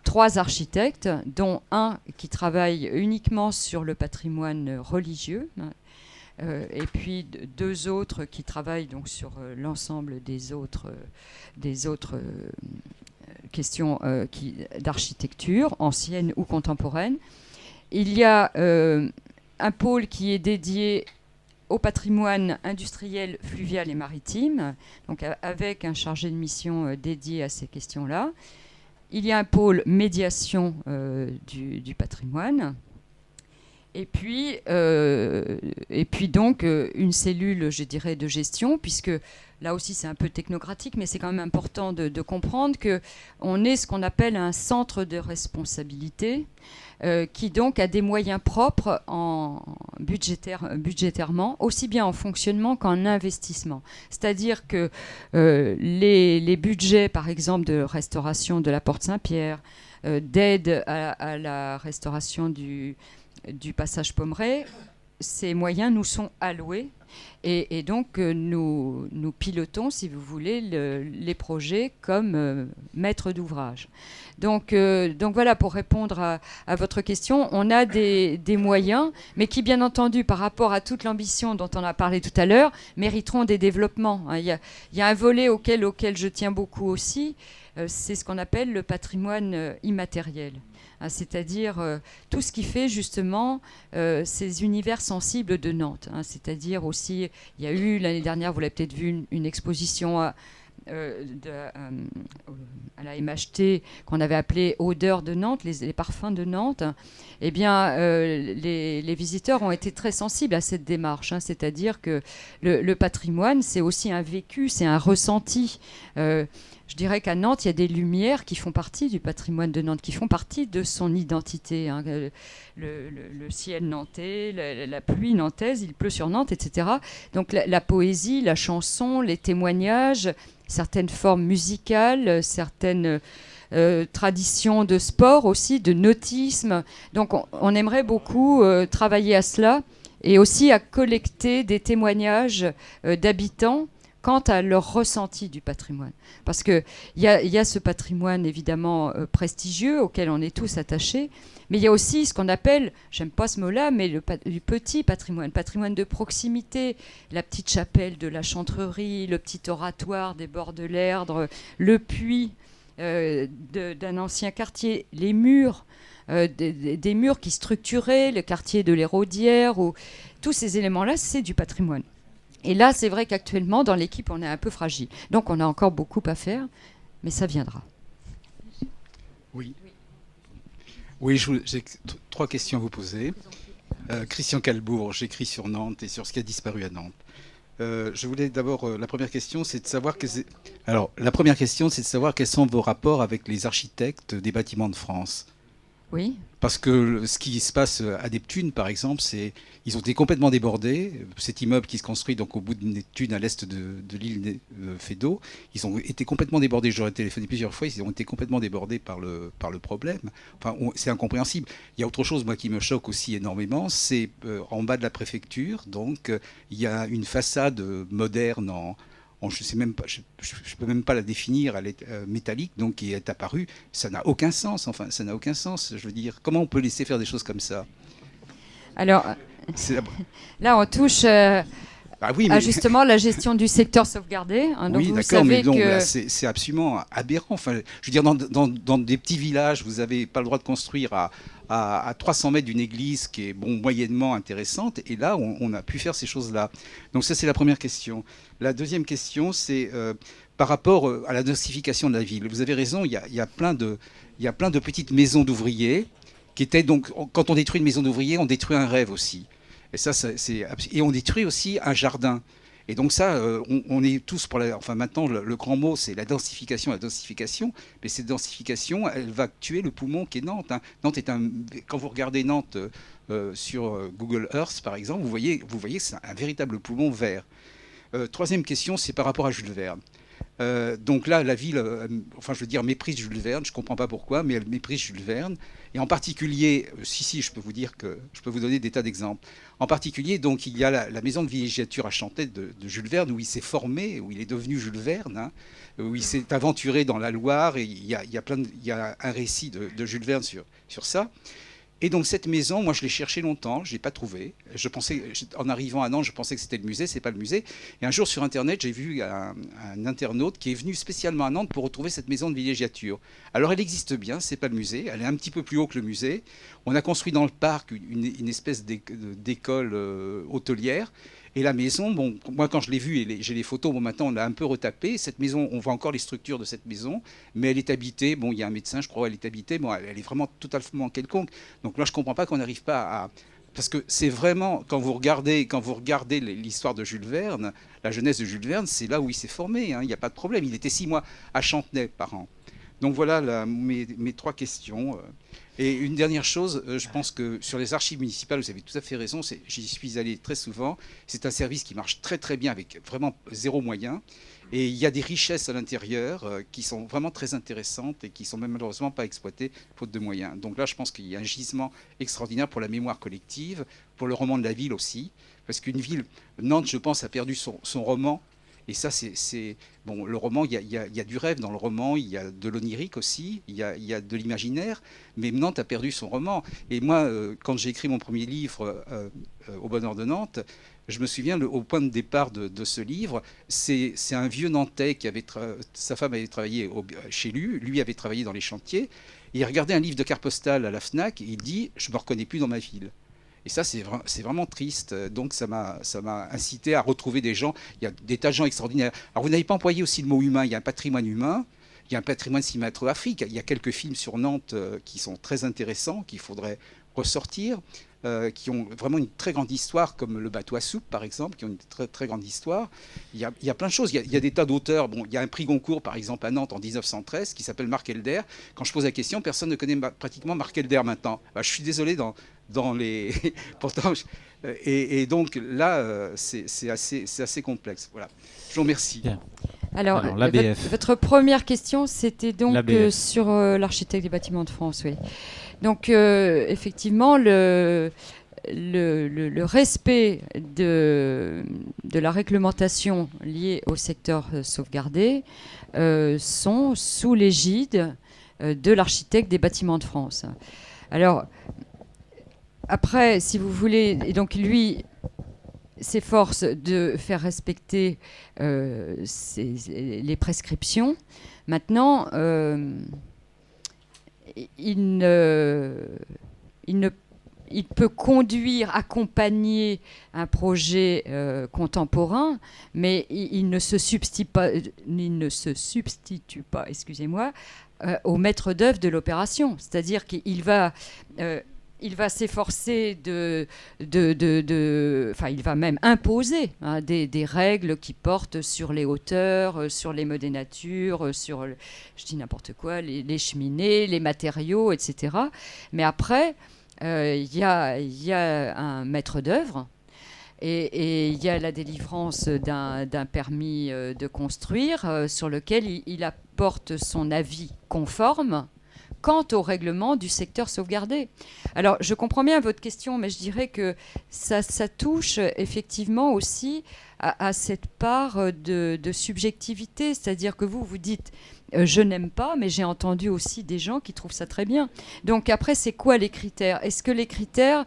3 architectes, dont un qui travaille uniquement sur le patrimoine religieux, et puis 2 autres qui travaillent donc sur l'ensemble des autres questions d'architecture, ancienne ou contemporaine. Il y a un pôle qui est dédié au patrimoine industriel, fluvial et maritime, donc avec un chargé de mission dédié à ces questions-là. Il y a un pôle médiation du patrimoine. Et puis donc une cellule, je dirais, de gestion, puisque là aussi c'est un peu technocratique, mais c'est quand même important de comprendre qu'on est ce qu'on appelle un centre de responsabilité, qui donc a des moyens propres budgétairement, aussi bien en fonctionnement qu'en investissement. C'est-à-dire que les budgets, par exemple, de restauration de la Porte Saint-Pierre, d'aide à la restauration du passage Pommerais, ces moyens nous sont alloués et donc nous pilotons, si vous voulez, les projets comme maître d'ouvrage. Donc voilà, pour répondre à votre question, on a des moyens, mais qui, bien entendu, par rapport à toute l'ambition dont on a parlé tout à l'heure, mériteront des développements. Il y a un volet auquel je tiens beaucoup aussi, c'est ce qu'on appelle le patrimoine immatériel. C'est-à-dire tout ce qui fait justement ces univers sensibles de Nantes. C'est-à-dire aussi, il y a eu l'année dernière, vous l'avez peut-être vu, une exposition à la MHT qu'on avait appelée Odeurs de Nantes, les parfums de Nantes. Eh bien, les visiteurs ont été très sensibles à cette démarche. C'est-à-dire que le patrimoine, c'est aussi un vécu, c'est un ressenti. Je dirais qu'à Nantes, il y a des lumières qui font partie du patrimoine de Nantes, qui font partie de son identité. Le ciel nantais, la pluie nantaise, il pleut sur Nantes, etc. Donc la poésie, la chanson, les témoignages, certaines formes musicales, certaines traditions de sport aussi, de nautisme. Donc on aimerait beaucoup travailler à cela et aussi à collecter des témoignages d'habitants quant à leur ressenti du patrimoine. Parce qu'il y a ce patrimoine évidemment prestigieux auquel on est tous attachés, mais il y a aussi ce qu'on appelle, j'aime pas ce mot-là, mais le petit patrimoine de proximité, la petite chapelle de la Chantrerie, le petit oratoire des bords de l'Erdre, le puits d'un ancien quartier, les murs, des murs qui structuraient le quartier de l'Héraudière, tous ces éléments-là, c'est du patrimoine. Et là, c'est vrai qu'actuellement, dans l'équipe, on est un peu fragile. Donc, on a encore beaucoup à faire, mais ça viendra. Oui, j'ai 3 questions à vous poser. Christian Calbourg, j'écris sur Nantes et sur ce qui a disparu à Nantes. Je voulais d'abord, la première question, c'est de savoir quels sont vos rapports avec les architectes des bâtiments de France. Oui. Parce que ce qui se passe à Neptune, par exemple, ils ont été complètement débordés. Cet immeuble qui se construit donc au bout de Neptune, à l'est de l'île Feydeau, ils ont été complètement débordés. J'aurais téléphoné plusieurs fois, ils ont été complètement débordés par le problème. Enfin, c'est incompréhensible. Il y a autre chose, moi, qui me choque aussi énormément, c'est en bas de la préfecture, donc il y a une façade moderne je sais même pas, je peux même pas la définir, elle est métallique, donc qui est apparue. Ça n'a aucun sens. Enfin, ça n'a aucun sens. Je veux dire, comment on peut laisser faire des choses comme ça? Alors, là, on touche à justement la gestion du secteur sauvegardé. Donc oui, d'accord, mais donc, c'est absolument aberrant. Enfin, je veux dire, dans des petits villages, vous n'avez pas le droit de construire à 300 mètres d'une église qui est moyennement intéressante, et là on a pu faire ces choses-là. Donc ça, c'est la première question. La deuxième question, c'est par rapport à la densification de la ville. Vous avez raison, il y a plein de petites maisons d'ouvriers qui étaient donc, quand on détruit une maison d'ouvriers, on détruit un rêve aussi. Et on détruit aussi un jardin. Et donc ça, on est tous pour enfin maintenant, le grand mot, c'est la densification. Mais cette densification, elle va tuer le poumon qui est Nantes. Nantes est quand vous regardez Nantes sur Google Earth, par exemple, vous voyez que c'est un véritable poumon vert. Troisième question, c'est par rapport à Jules Verne. Donc là, la ville, enfin je veux dire, méprise Jules Verne, je ne comprends pas pourquoi, mais elle méprise Jules Verne. Et en particulier, si, je peux vous dire que je peux vous donner des tas d'exemples. En particulier, donc, il y a la maison de villégiature à Chantettes de Jules Verne, où il s'est formé, où il est devenu Jules Verne, où il s'est aventuré dans la Loire, et il y a un récit de Jules Verne sur ça. Et donc cette maison, moi je l'ai cherchée longtemps, je l'ai pas trouvée. En arrivant à Nantes, je pensais que c'était le musée, c'est pas le musée. Et un jour sur Internet, j'ai vu un internaute qui est venu spécialement à Nantes pour retrouver cette maison de villégiature. Alors elle existe bien, c'est pas le musée, elle est un petit peu plus haut que le musée. On a construit dans le parc une espèce d'école hôtelière. Et la maison, bon, moi quand je l'ai vue, et j'ai les photos, bon maintenant on l'a un peu retapée. Cette maison, on voit encore les structures de cette maison, mais elle est habitée, bon il y a un médecin, je crois, elle est habitée, bon elle est vraiment totalement quelconque. Donc là je ne comprends pas qu'on n'arrive pas à... Parce que c'est vraiment, quand vous regardez l'histoire de Jules Verne, la jeunesse de Jules Verne, c'est là où il s'est formé, hein, il n'y a pas de problème. Il était 6 mois à Chantenay par an. Donc voilà mes 3 questions. Et une dernière chose, je pense que sur les archives municipales, vous avez tout à fait raison, j'y suis allé très souvent. C'est un service qui marche très très bien avec vraiment 0 moyen. Et il y a des richesses à l'intérieur qui sont vraiment très intéressantes et qui sont même malheureusement pas exploitées faute de moyens. Donc là, je pense qu'il y a un gisement extraordinaire pour la mémoire collective, pour le roman de la ville aussi. Parce qu'une ville, Nantes, je pense, a perdu son roman. Et ça, c'est bon. Le roman, il y a du rêve dans le roman, il y a de l'onirique aussi, il y a de l'imaginaire. Mais Nantes a perdu son roman. Et moi, quand j'ai écrit mon premier livre, Au bonheur de Nantes, je me souviens, au point de départ de ce livre, c'est un vieux Nantais qui sa femme avait travaillé chez lui avait travaillé dans les chantiers. Et il regardait un livre de carte postale à la Fnac et il dit « Je ne me reconnais plus dans ma ville ». Et ça, c'est vraiment triste. Donc, ça m'a incité à retrouver des gens. Il y a des tas de gens extraordinaires. Alors, vous n'avez pas employé aussi le mot humain. Il y a un patrimoine humain. Il y a un patrimoine cinématographique. Il y a quelques films sur Nantes qui sont très intéressants, qu'il faudrait ressortir, qui ont vraiment une très grande histoire, comme Le bateau à soupe, par exemple, qui ont une très, très grande histoire. Il y a plein de choses. Il y a des tas d'auteurs. Bon, il y a un prix Goncourt, par exemple, à Nantes en 1913, qui s'appelle Marc Helder. Quand je pose la question, personne ne connaît pratiquement Marc Helder maintenant. Je suis désolé dans les... Pourtant, et donc là, c'est assez complexe. Voilà. Je vous remercie. Bien. Alors l'ABF. votre première question, c'était donc sur l'architecte des bâtiments de France, oui. Donc, effectivement, le respect de la réglementation liée au secteur sauvegardé sont sous l'égide de l'architecte des bâtiments de France. Alors, après, si vous voulez, et donc lui s'efforce de faire respecter les prescriptions. Maintenant, il peut conduire, accompagner un projet contemporain, mais il ne se substitue pas, excusez-moi, au maître d'œuvre de l'opération. C'est-à-dire qu'il va s'efforcer il va même imposer des règles qui portent sur les hauteurs, sur les modénatures, sur, je dis n'importe quoi, les cheminées, les matériaux, etc. Mais après, il y a un maître d'œuvre et il y a la délivrance d'un permis de construire sur lequel il apporte son avis conforme quant au règlement du secteur sauvegardé. Alors, je comprends bien votre question, mais je dirais que ça touche effectivement aussi à cette part de subjectivité, c'est-à-dire que vous dites je n'aime pas, mais j'ai entendu aussi des gens qui trouvent ça très bien. Donc après, c'est quoi les critères ? Est-ce que les critères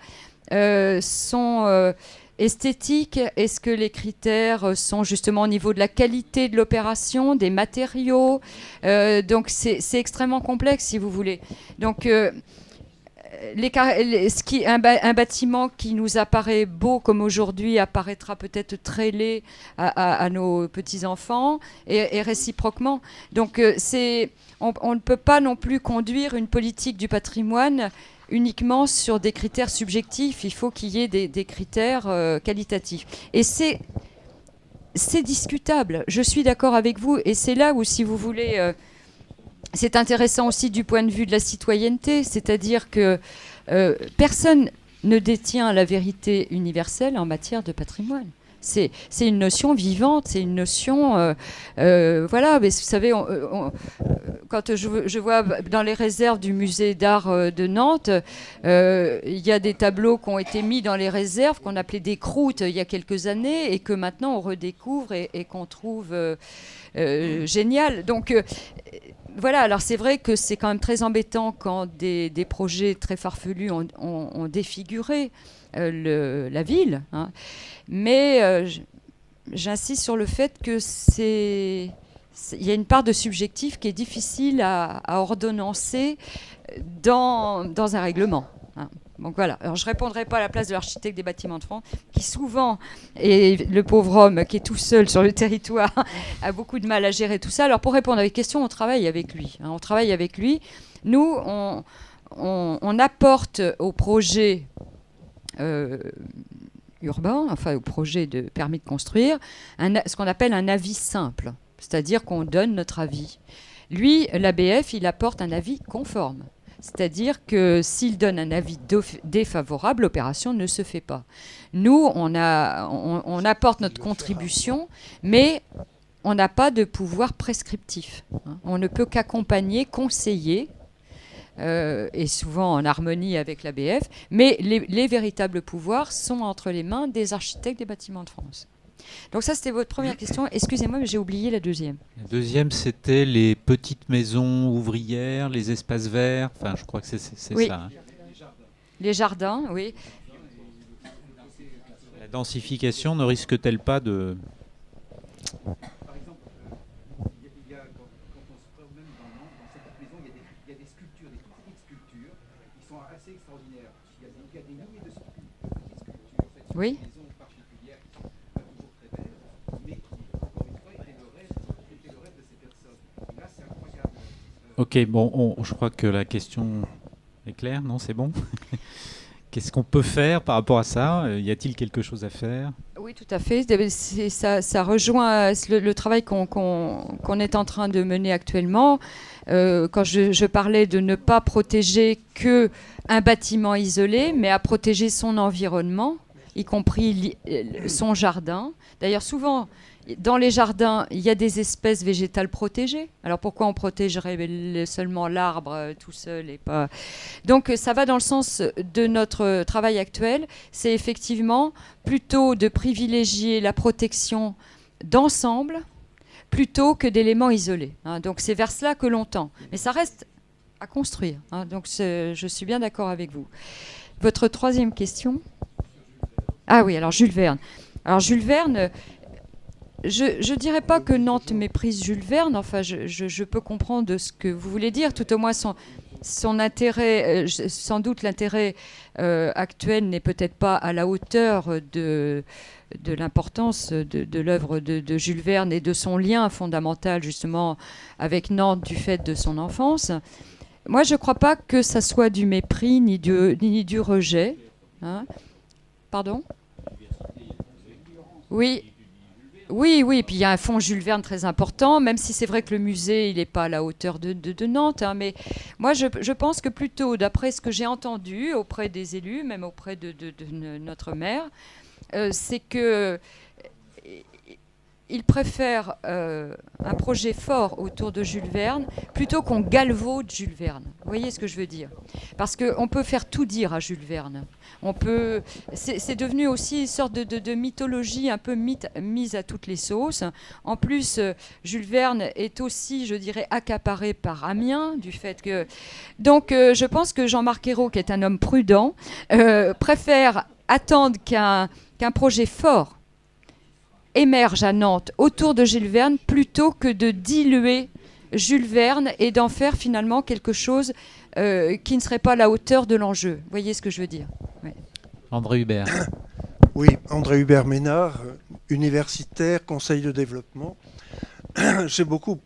sont esthétiques ? Est-ce que les critères sont justement au niveau de la qualité de l'opération, des matériaux ? Donc c'est extrêmement complexe, si vous voulez. Donc un bâtiment qui nous apparaît beau comme aujourd'hui apparaîtra peut-être très laid à nos petits-enfants et réciproquement. Donc on ne peut pas non plus conduire une politique du patrimoine uniquement sur des critères subjectifs. Il faut qu'il y ait des critères qualitatifs. Et c'est discutable. Je suis d'accord avec vous. Et c'est là où, si vous voulez... c'est intéressant aussi du point de vue de la citoyenneté, c'est-à-dire que personne ne détient la vérité universelle en matière de patrimoine. C'est une notion vivante, c'est une notion... voilà, mais vous savez, quand je vois dans les réserves du musée d'art de Nantes, il y a des tableaux qui ont été mis dans les réserves, qu'on appelait des croûtes il y a quelques années, et que maintenant on redécouvre et qu'on trouve génial. Donc... voilà, alors c'est vrai que c'est quand même très embêtant quand des projets très farfelus ont défiguré la ville, hein. Mais j'insiste sur le fait que il y a une part de subjectif qui est difficile à ordonnancer dans un règlement, hein. Donc voilà. Alors je répondrai pas à la place de l'architecte des bâtiments de France, qui souvent est le pauvre homme qui est tout seul sur le territoire, a beaucoup de mal à gérer tout ça. Alors pour répondre à votre question, on travaille avec lui. On travaille avec lui. Nous, on apporte au projet urbain, enfin au projet de permis de construire, ce qu'on appelle un avis simple, c'est-à-dire qu'on donne notre avis. Lui, l'ABF, il apporte un avis conforme, c'est-à-dire que s'il donne un avis défavorable, l'opération ne se fait pas. Nous, on apporte notre contribution, mais on n'a pas de pouvoir prescriptif. On ne peut qu'accompagner, conseiller, et souvent en harmonie avec l'ABF, mais les véritables pouvoirs sont entre les mains des architectes des bâtiments de France. Donc ça, c'était votre première question. Excusez-moi, mais j'ai oublié la deuxième. La deuxième, c'était les petites maisons ouvrières, les espaces verts. Enfin, je crois que c'est oui. ça. Hein. Les jardins, oui. La densification ne risque-t-elle pas de... Par exemple, quand on se promène dans cette maison, il y a des sculptures, des toutes petites sculptures, qui sont assez extraordinaires. Il y a des milliers de petites sculptures faites sur oui. des maisons particulières qui sont pas toujours très belles, mais qui, encore une fois, étaient le rêve de ces personnes. Et là, c'est incroyable. Ok, bon, je crois que la question est claire, non? C'est bon. Qu'est-ce qu'on peut faire par rapport à ça? Y a-t-il quelque chose à faire? Oui, tout à fait. Ça rejoint le travail qu'on est en train de mener actuellement. Quand je parlais de ne pas protéger qu'un bâtiment isolé, mais à protéger son environnement, y compris son jardin. D'ailleurs, souvent, dans les jardins, il y a des espèces végétales protégées. Alors pourquoi on protégerait seulement l'arbre tout seul et pas... Donc ça va dans le sens de notre travail actuel. C'est effectivement plutôt de privilégier la protection d'ensemble plutôt que d'éléments isolés. Donc c'est vers cela que l'on tend. Mais ça reste à construire. Donc je suis bien d'accord avec vous. Votre troisième question? Ah oui, alors Jules Verne. Alors Jules Verne... Je ne dirais pas que Nantes méprise Jules Verne, enfin je peux comprendre de ce que vous voulez dire, tout au moins son intérêt, sans doute l'intérêt actuel n'est peut-être pas à la hauteur de l'importance de l'œuvre de Jules Verne et de son lien fondamental justement avec Nantes du fait de son enfance. Moi je ne crois pas que ça soit du mépris ni du rejet. Hein. Pardon ? Oui. Oui, et puis il y a un fonds Jules Verne très important, même si c'est vrai que le musée, il n'est pas à la hauteur de Nantes. Hein, mais moi, je pense que plutôt, d'après ce que j'ai entendu auprès des élus, même auprès de notre maire, c'est que il préfère un projet fort autour de Jules Verne plutôt qu'on galvaude Jules Verne. Vous voyez ce que je veux dire? Parce qu'on peut faire tout dire à Jules Verne. C'est devenu aussi une sorte de mythologie un peu mise à toutes les sauces. En plus, Jules Verne est aussi, je dirais, accaparé par Amiens, du fait que... Donc, je pense que Jean-Marc Ayrault, qui est un homme prudent, préfère attendre qu'un projet fort émerge à Nantes autour de Jules Verne plutôt que de diluer Jules Verne et d'en faire finalement quelque chose qui ne serait pas à la hauteur de l'enjeu. Vous voyez ce que je veux dire? Ouais. André Hubert. Oui, André Hubert Ménard, universitaire, conseil de développement. J'ai beaucoup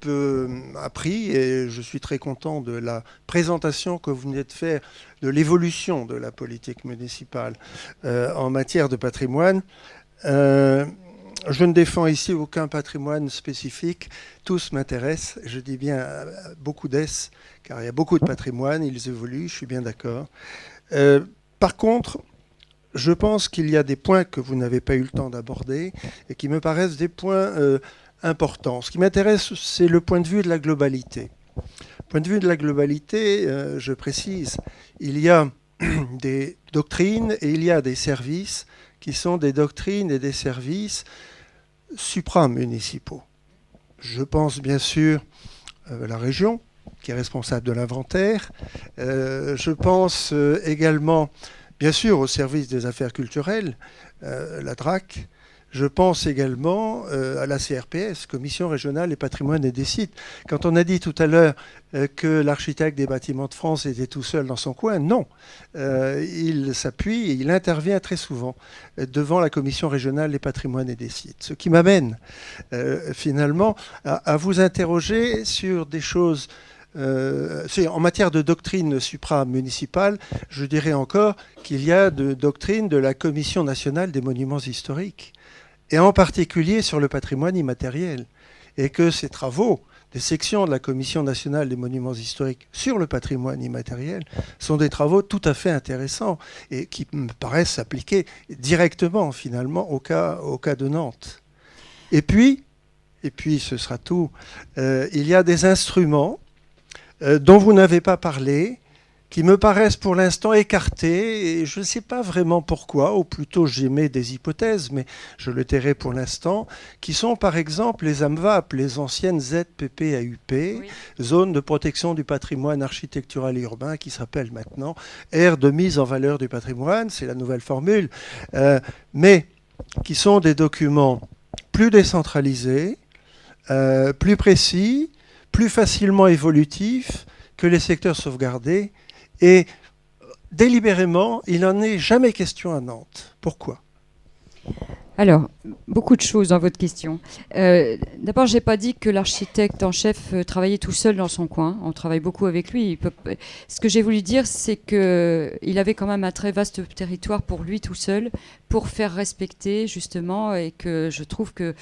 appris et je suis très content de la présentation que vous venez de faire de l'évolution de la politique municipale en matière de patrimoine. Je ne défends ici aucun patrimoine spécifique. Tous m'intéressent. Je dis bien beaucoup d'ess, car il y a beaucoup de patrimoines, ils évoluent, je suis bien d'accord. Par contre, je pense qu'il y a des points que vous n'avez pas eu le temps d'aborder et qui me paraissent des points importants. Ce qui m'intéresse, c'est le point de vue de la globalité. Point de vue de la globalité, je précise, il y a des doctrines et il y a des services qui sont des doctrines et des services supramunicipaux. Je pense bien sûr à la région, qui est responsable de l'inventaire. Je pense également, bien sûr, au service des affaires culturelles, la DRAC. Je pense également à la CRPS, Commission régionale des patrimoines et des sites. Quand on a dit tout à l'heure que l'architecte des bâtiments de France était tout seul dans son coin, non. Il s'appuie et il intervient très souvent devant la Commission régionale des patrimoines et des sites. Ce qui m'amène finalement à vous interroger sur des choses. En matière de doctrine supramunicipale, je dirais encore qu'il y a de doctrine de la Commission nationale des monuments historiques, et en particulier sur le patrimoine immatériel, et que ces travaux des sections de la Commission nationale des monuments historiques sur le patrimoine immatériel sont des travaux tout à fait intéressants et qui me paraissent s'appliquer directement finalement au cas de Nantes. Et puis ce sera tout, il y a des instruments dont vous n'avez pas parlé, qui me paraissent pour l'instant écartés, et je ne sais pas vraiment pourquoi, ou plutôt j'émets des hypothèses, mais je le tairai pour l'instant, qui sont par exemple les AMVAP, les anciennes ZPPAUP, oui. Zones de protection du patrimoine architectural et urbain, qui s'appellent maintenant aires de mise en valeur du patrimoine, c'est la nouvelle formule, mais qui sont des documents plus décentralisés, plus précis, plus facilement évolutif que les secteurs sauvegardés. Et délibérément, il n'en est jamais question à Nantes. Pourquoi ? Alors, beaucoup de choses dans votre question. D'abord, je n'ai pas dit que l'architecte en chef travaillait tout seul dans son coin. On travaille beaucoup avec lui. Ce que j'ai voulu dire, c'est qu'il avait quand même un très vaste territoire pour lui tout seul, pour faire respecter, justement, et que je trouve que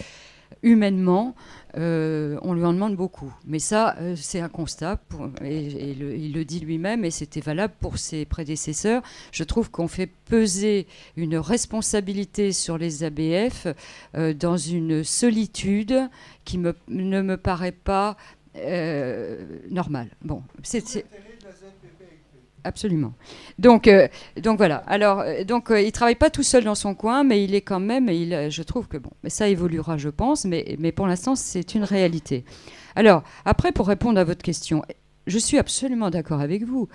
humainement, on lui en demande beaucoup. Mais ça, c'est un constat, il le dit lui-même, et c'était valable pour ses prédécesseurs. Je trouve qu'on fait peser une responsabilité sur les ABF dans une solitude qui ne me paraît pas normale. Bon, Absolument. Donc voilà. Alors, il travaille pas tout seul dans son coin, mais il est quand même. Je trouve que ça évoluera, je pense, mais pour l'instant, c'est une réalité. Alors, après, pour répondre à votre question, je suis absolument d'accord avec vous.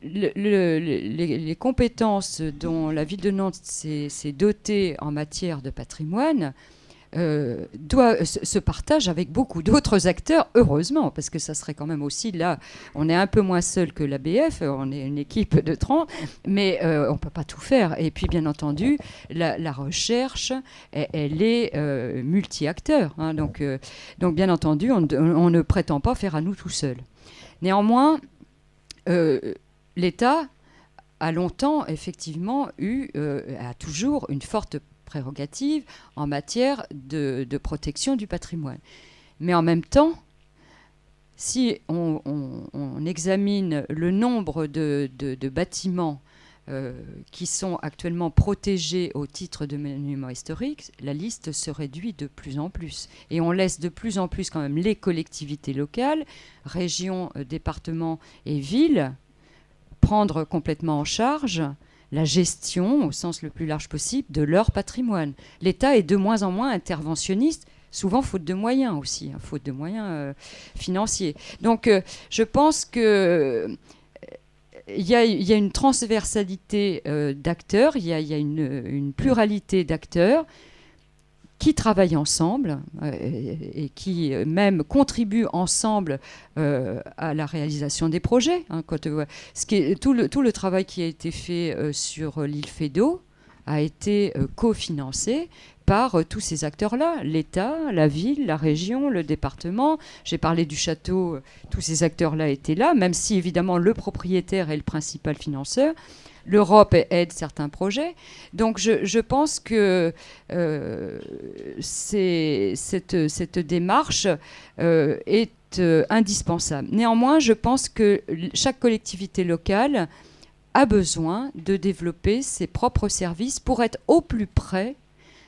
Les compétences dont la ville de Nantes s'est dotée en matière de patrimoine se partage avec beaucoup d'autres acteurs, heureusement, parce que ça serait quand même aussi là, on est un peu moins seul que l'ABF, on est une équipe de 30, mais on ne peut pas tout faire. Et puis bien entendu, la recherche, elle est multi-acteur, hein, donc bien entendu, on ne prétend pas faire à nous tout seul. Néanmoins, l'État a longtemps effectivement a toujours une forte prérogative en matière de protection du patrimoine. Mais en même temps, si on examine le nombre de bâtiments qui sont actuellement protégés au titre de monuments historiques, la liste se réduit de plus en plus. Et on laisse de plus en plus quand même les collectivités locales, régions, départements et villes prendre complètement en charge la gestion, au sens le plus large possible, de leur patrimoine. L'État est de moins en moins interventionniste, souvent faute de moyens aussi, hein, faute de moyens financiers. Donc je pense qu'il y a une transversalité d'acteurs, il y a une pluralité d'acteurs qui travaillent ensemble et qui même contribuent ensemble à la réalisation des projets. Hein, tout le travail qui a été fait sur l'île Feydeau a été cofinancé par tous ces acteurs-là, l'État, la ville, la région, le département. J'ai parlé du château, tous ces acteurs-là étaient là, même si évidemment le propriétaire est le principal financeur. L'Europe aide certains projets. Donc je pense que cette démarche est indispensable. Néanmoins, je pense que chaque collectivité locale a besoin de développer ses propres services pour être au plus près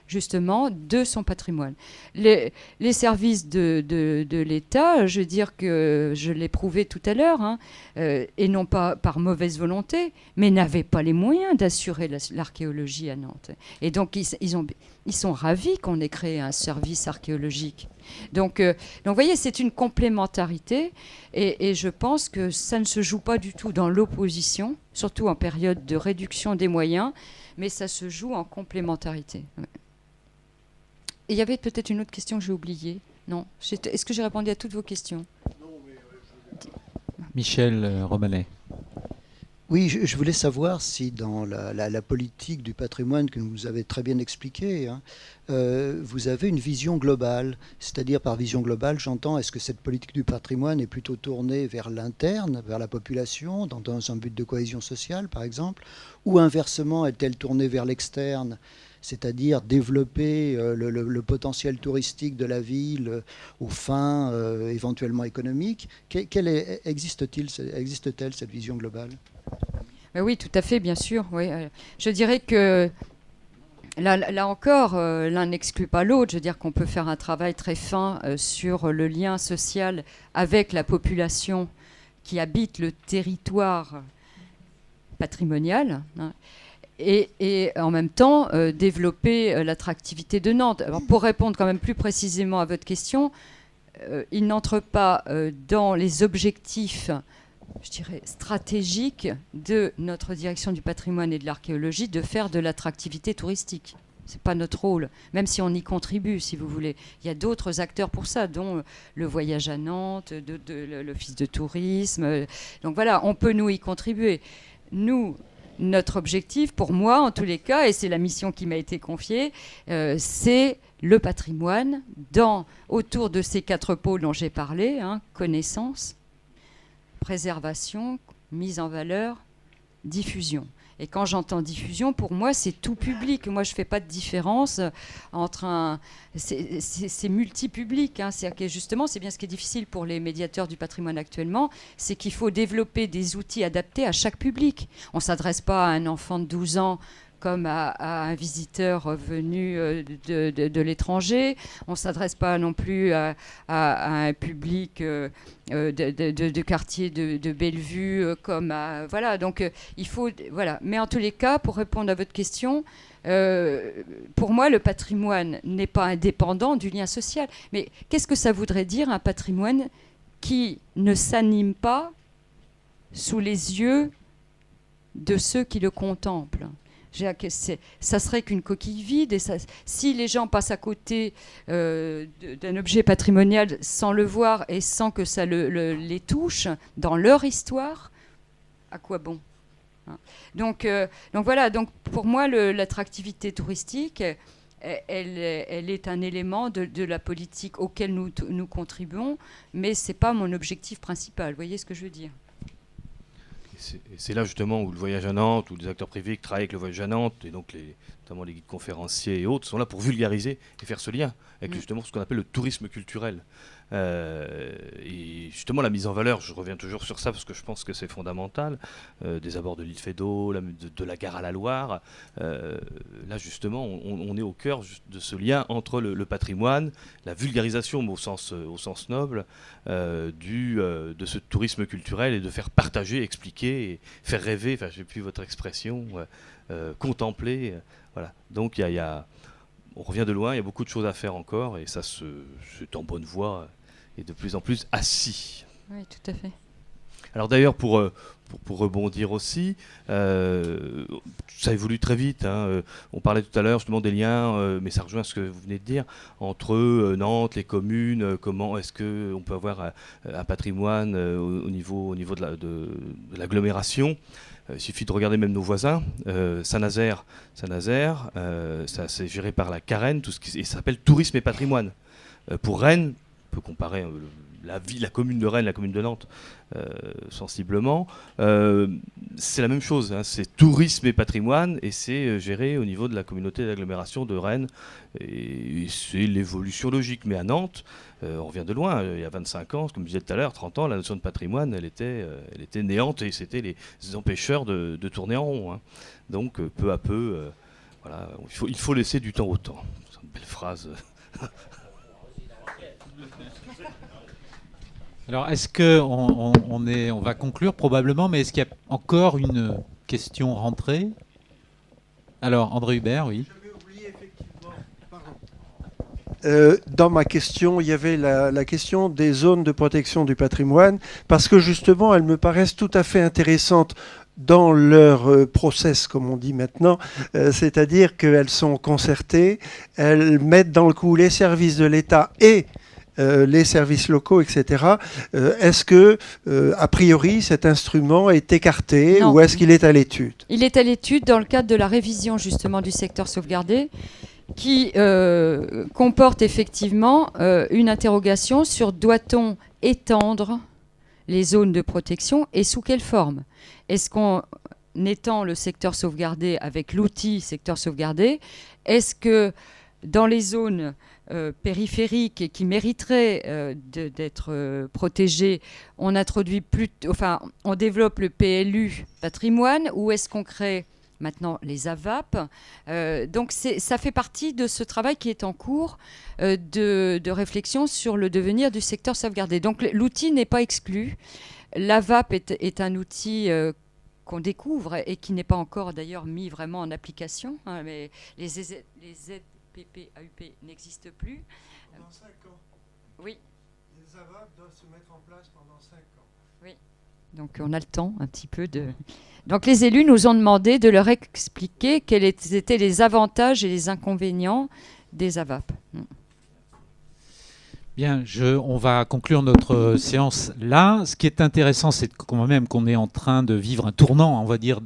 justement de son patrimoine. Les services de l'État, je veux dire que je l'ai prouvé tout à l'heure, hein, et non pas par mauvaise volonté, mais n'avaient pas les moyens d'assurer l'archéologie à Nantes. Et donc ils sont ravis qu'on ait créé un service archéologique. Donc vous voyez, c'est une complémentarité, et je pense que ça ne se joue pas du tout dans l'opposition, surtout en période de réduction des moyens, mais ça se joue en complémentarité. il y avait peut-être une autre question que j'ai oubliée. Non. Est-ce que j'ai répondu à toutes vos questions? Michel Romanet. Oui, je voulais savoir si dans la politique du patrimoine que vous avez très bien expliqué, hein, vous avez une vision globale. C'est-à-dire, par vision globale, j'entends, est-ce que cette politique du patrimoine est plutôt tournée vers l'interne, vers la population, dans un but de cohésion sociale, par exemple, ou inversement, est-elle tournée vers l'externe, c'est-à-dire développer le potentiel touristique de la ville aux fins éventuellement économiques? Existe-t-elle cette vision globale? Oui, tout à fait, bien sûr. Oui. Je dirais que là encore, l'un n'exclut pas l'autre. Je veux dire qu'on peut faire un travail très fin sur le lien social avec la population qui habite le territoire patrimonial, hein, et en même temps développer l'attractivité de Nantes. Alors, pour répondre quand même plus précisément à votre question, il n'entre pas dans les objectifs, je dirais, stratégique de notre direction du patrimoine et de l'archéologie de faire de l'attractivité touristique. Ce n'est pas notre rôle, même si on y contribue, si vous voulez. Il y a d'autres acteurs pour ça, dont le voyage à Nantes, l'office de tourisme. Donc voilà, on peut nous y contribuer. Nous, notre objectif, pour moi en tous les cas, et c'est la mission qui m'a été confiée, c'est le patrimoine autour de ces 4 pôles dont j'ai parlé, hein, connaissance, préservation, mise en valeur, diffusion. Et quand j'entends diffusion, pour moi, c'est tout public. Moi, je ne fais pas de différence entre c'est multipublic. Hein. C'est-à-dire que justement, c'est bien ce qui est difficile pour les médiateurs du patrimoine actuellement, c'est qu'il faut développer des outils adaptés à chaque public. On ne s'adresse pas à un enfant de 12 ans comme à un visiteur venu de l'étranger. On ne s'adresse pas non plus à un public de quartier de Bellevue comme à... Voilà, donc il faut... Voilà. Mais en tous les cas, pour répondre à votre question, pour moi, le patrimoine n'est pas indépendant du lien social. Mais qu'est-ce que ça voudrait dire, un patrimoine qui ne s'anime pas sous les yeux de ceux qui le contemplent? Ça serait qu'une coquille vide. Et si les gens passent à côté d'un objet patrimonial sans le voir et sans que ça les touche dans leur histoire, à quoi bon, hein? Donc voilà. Donc pour moi, l'attractivité touristique, elle est un élément de la politique auquel nous contribuons, mais c'est pas mon objectif principal. Vous voyez ce que je veux dire? C'est là justement où le voyage à Nantes, où des acteurs privés qui travaillent avec le voyage à Nantes, et donc notamment les guides conférenciers et autres, sont là pour vulgariser et faire ce lien avec justement ce qu'on appelle le tourisme culturel. Et justement la mise en valeur, je reviens toujours sur ça parce que je pense que c'est fondamental, des abords de l'île Feydeau, de la gare à la Loire, là justement on est au cœur de ce lien entre le patrimoine, la vulgarisation au sens noble de ce tourisme culturel, et de faire partager, expliquer, et faire rêver, enfin j'ai plus votre expression, contempler, voilà. Donc on revient de loin, il y a beaucoup de choses à faire encore, et ça c'est en bonne voie et de plus en plus assis. Oui, tout à fait. Alors d'ailleurs, pour rebondir aussi, ça évolue très vite, hein. On parlait tout à l'heure justement des liens, mais ça rejoint ce que vous venez de dire, entre Nantes, les communes, comment est-ce qu'on peut avoir un patrimoine au niveau de l'agglomération. Il suffit de regarder même nos voisins. Saint-Nazaire, ça c'est géré par la Carène, et ça s'appelle Tourisme et Patrimoine. Pour Rennes, on peut comparer la commune de Rennes, la commune de Nantes, sensiblement. C'est la même chose, hein, c'est tourisme et patrimoine, et c'est géré au niveau de la communauté d'agglomération de Rennes. Et c'est l'évolution logique. Mais à Nantes, on revient de loin. Il y a 25 ans, comme je disais tout à l'heure, 30 ans, la notion de patrimoine, elle était néante, et c'était les empêcheurs de tourner en rond, hein. Donc peu à peu, voilà, il faut laisser du temps au temps. C'est une belle phrase. Alors, est-ce on va conclure probablement, mais est-ce qu'il y a encore une question rentrée? Alors, André Hubert, oui. J'avais oublié effectivement. Pardon. Dans ma question, il y avait la question des zones de protection du patrimoine, parce que justement, elles me paraissent tout à fait intéressantes dans leur process, comme on dit maintenant, c'est-à-dire qu'elles sont concertées, elles mettent dans le coup les services de l'État et les services locaux, etc. Est-ce que, a priori, cet instrument est écarté Non. ou est-ce qu'il est à l'étude? Il est à l'étude dans le cadre de la révision justement du secteur sauvegardé qui comporte effectivement une interrogation sur doit-on étendre les zones de protection et sous quelle forme? Est-ce qu'on étend le secteur sauvegardé avec l'outil secteur sauvegardé? Est-ce que dans les zones périphériques et qui mériteraient d'être protégées, on développe le PLU patrimoine, ou est-ce qu'on crée maintenant les AVAP? Donc ça fait partie de ce travail qui est en cours de réflexion sur le devenir du secteur sauvegardé. Donc l'outil n'est pas exclu. L'AVAP est un outil qu'on découvre et qui n'est pas encore d'ailleurs mis vraiment en application. Mais les ZPP, AUP n'existent plus. Pendant 5 ans. Oui. Les AVAP doivent se mettre en place pendant 5 ans. Oui. Donc on a le temps un petit peu de... Donc les élus nous ont demandé de leur expliquer quels étaient les avantages et les inconvénients des AVAP. Bien, on va conclure notre séance là. Ce qui est intéressant, c'est quand même qu'on est en train de vivre un tournant, on va dire,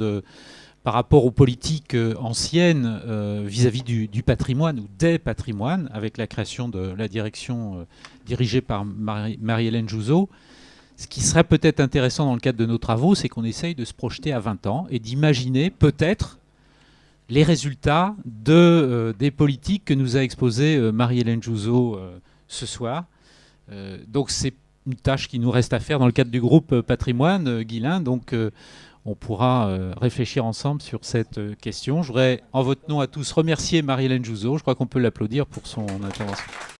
par rapport aux politiques anciennes vis-à-vis du patrimoine ou des patrimoines, avec la création de la direction dirigée par Marie-Hélène Jouzeau. Ce qui serait peut-être intéressant dans le cadre de nos travaux, c'est qu'on essaye de se projeter à 20 ans et d'imaginer peut-être les résultats des politiques que nous a exposées Marie-Hélène Jouzeau ce soir. Donc c'est une tâche qui nous reste à faire dans le cadre du groupe Patrimoine, Guylain. Donc on pourra réfléchir ensemble sur cette question. Je voudrais, en votre nom à tous, remercier Marie-Hélène Jouzeau. Je crois qu'on peut l'applaudir pour son intervention.